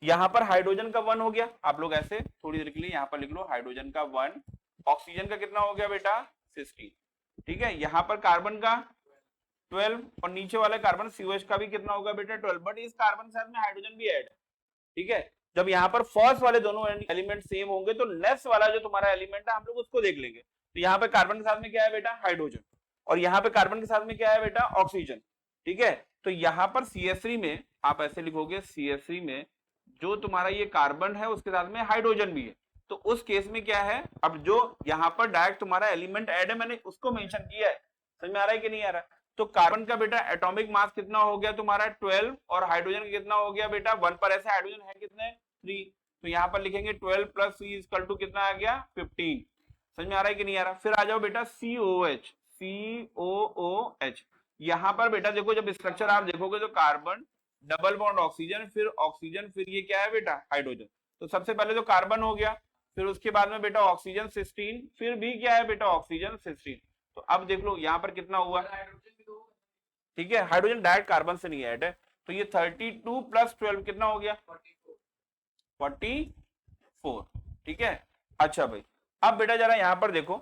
यहां पर हाइड्रोजन का 1 हो गया। आप लोग ऐसे थोड़ी देर के लिए यहां पर लिख लो, हाइड्रोजन का 1, ऑक्सीजन का कितना हो गया बेटा, 16। ठीक है, यहां पर कार्बन का 12, और नीचे वाला कार्बन COH का भी कितना होगा बेटा, 12। बट इस कार्बन के साथ में हाइड्रोजन भी ऐड है। ठीक है, जब यहाँ पर फर्स्ट वाले दोनों एलिमेंट सेम होंगे तो नेक्स्ट वाला जो तुम्हारा एलिमेंट है हम लोग उसको देख लेंगे। तो यहाँ पे कार्बन के साथ में क्या है बेटा, हाइड्रोजन, और यहाँ पे कार्बन के साथ में क्या है बेटा, ऑक्सीजन। ठीक है, तो यहाँ पर CH3 में आप ऐसे लिखोगे, CH3 में जो तुम्हारा ये कार्बन है उसके साथ में हाइड्रोजन भी है। तो उस केस में क्या है, अब जो यहाँ पर डायरेक्ट तुम्हारा एलिमेंट ऐड है, मैंने उसको मेंशन किया है। समझ में आ रहा है कि नहीं आ रहा है। तो कार्बन का बेटा एटॉमिक मास कितना हो गया तुम्हारा, 12, और हाइड्रोजन का कितना हो गया बेटा, 1। पर ऐसे हाइड्रोजन है कितने, 3। तो यहाँ पर लिखेंगे 12 + 3 = कितना आ गया, 15। समझ में आ रहा है कि नहीं आ रहा। फिर आ जाओ बेटा COOH, COOH। यहाँ पर बेटा देखो, जब स्ट्रक्चर आप देखोगे तो कार्बन, डबल बॉन्ड ऑक्सीजन, फिर ऑक्सीजन, फिर ये क्या है बेटा, हाइड्रोजन। तो सबसे पहले तो कार्बन हो गया, फिर उसके बाद में बेटा ऑक्सीजन 16, फिर भी क्या है बेटा, ऑक्सीजन 16। तो अब देख लो यहाँ पर कितना हुआ। ठीक है, हाइड्रोजन डायरेक्ट कार्बन से नहीं ऐड है। तो ये 32 + 12 कितना हो गया, 44। ठीक है, अच्छा भाई, अब बेटा जरा यहाँ पर देखो,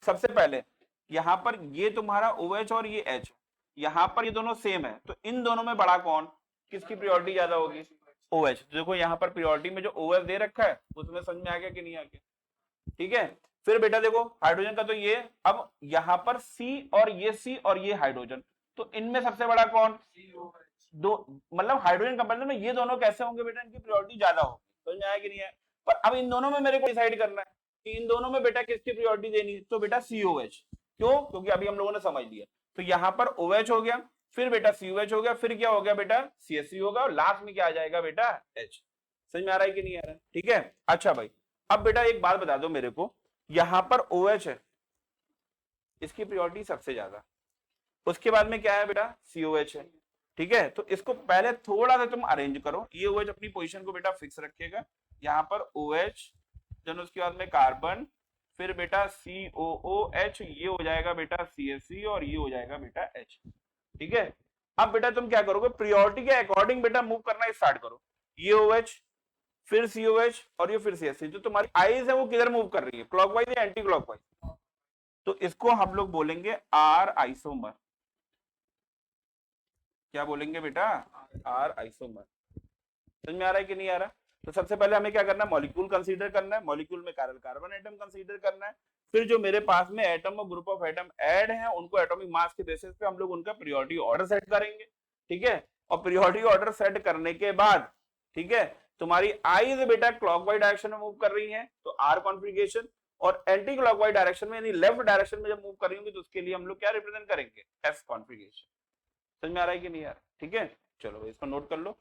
सबसे पहले यहाँ पर ये तुम्हारा OH और ये H, यहाँ पर ये दोनों सेम है, तो इन दोनों में बड़ा कौन, किसकी प्रायोरिटी ज्यादा होगी, OH। तो देखो यहाँ पर प्रायोरिटी में जो OH दे रखा है उसमें समझ में आ गया कि नहीं आ गया। ठीक है, फिर बेटा देखो हाइड्रोजन का तो ये, अब यहाँ पर C और ये हाइड्रोजन, तो इनमें सबसे बड़ा कौन, दो, मतलब हाइड्रोजन कंपेरिजन में ये दोनों कैसे होंगे बेटा, इनकी प्रायोरिटी ज्यादा होगी। समझ में आया कि नहीं है। पर अब इन दोनों में मेरे को डिसाइड करना है कि इन दोनों में बेटा किसकी प्रायोरिटी देनी है। तो बेटा COH, क्यों, क्योंकि अभी हम लोगों ने समझ लिया। तो यहाँ पर OH हो गया, फिर बेटा COH हो गया, फिर क्या हो गया बेटा, CH3 होगा, और लास्ट में क्या आ जाएगा बेटा, H। समझ में आ रहा है कि नहीं आ रहा है। ठीक है, अच्छा भाई, अब बेटा एक बात बता दो मेरे को, यहाँ पर OH है, इसकी प्रायोरिटी सबसे ज्यादा, उसके बाद में क्या है बेटा, COH है। ठीक है, तो इसको पहले थोड़ा सा तुम अरेंज करो, ये OH अपनी पोजीशन को बेटा फिक्स रखिएगा, यहाँ पर OH, देन उसके बाद में कार्बन, फिर बेटा COOH, ये हो जाएगा बेटा CH3, और ये हो जाएगा बेटा H। ठीक है, अब बेटा तुम क्या करोगे, प्रायोरिटी के अकॉर्डिंग बेटा मूव करना स्टार्ट करो। ये OH, फिर COH, और ये फिर CH3। जो तुम्हारी आईज है वो किधर मूव कर रही है, क्लॉकवाइज या एंटी क्लॉकवाइज। तो इसको हम लोग बोलेंगे R आइसोमर। क्या बोलेंगे बेटा, R आइसोमर। समझ में आ रहा है कि नहीं आ रहा। तो सबसे पहले हमें क्या करना है, मॉलिक्यूल कंसीडर करना है, मॉलिक्यूल में कायरल कार्बन एटम कंसीडर करना है। फिर जो मेरे पास में एटम और ग्रुप ऑफ एटम ऐड हैं उनको एटॉमिक मास के बेसिस पे हम लोग उनका पीरियोडिक ऑर्डर सेट करेंगे। ठीक है, और पीरियोडिक ऑर्डर सेट करने के बाद, ठीक है, तुम्हारी आईज बेटा क्लॉकवाइज डायरेक्शन में मूव कर रही है तो R कॉन्फिगरेशन, और एंटी क्लॉकवाइज डायरेक्शन में यानी लेफ्ट डायरेक्शन में जब मूव कर रही होंगी तो उसके लिए हम लोग क्या रिप्रेजेंट करेंगे, S कॉन्फिगरेशन। समझ में आ रहा है कि नहीं आ रहा। ठीक है, चलो इसको नोट कर लो।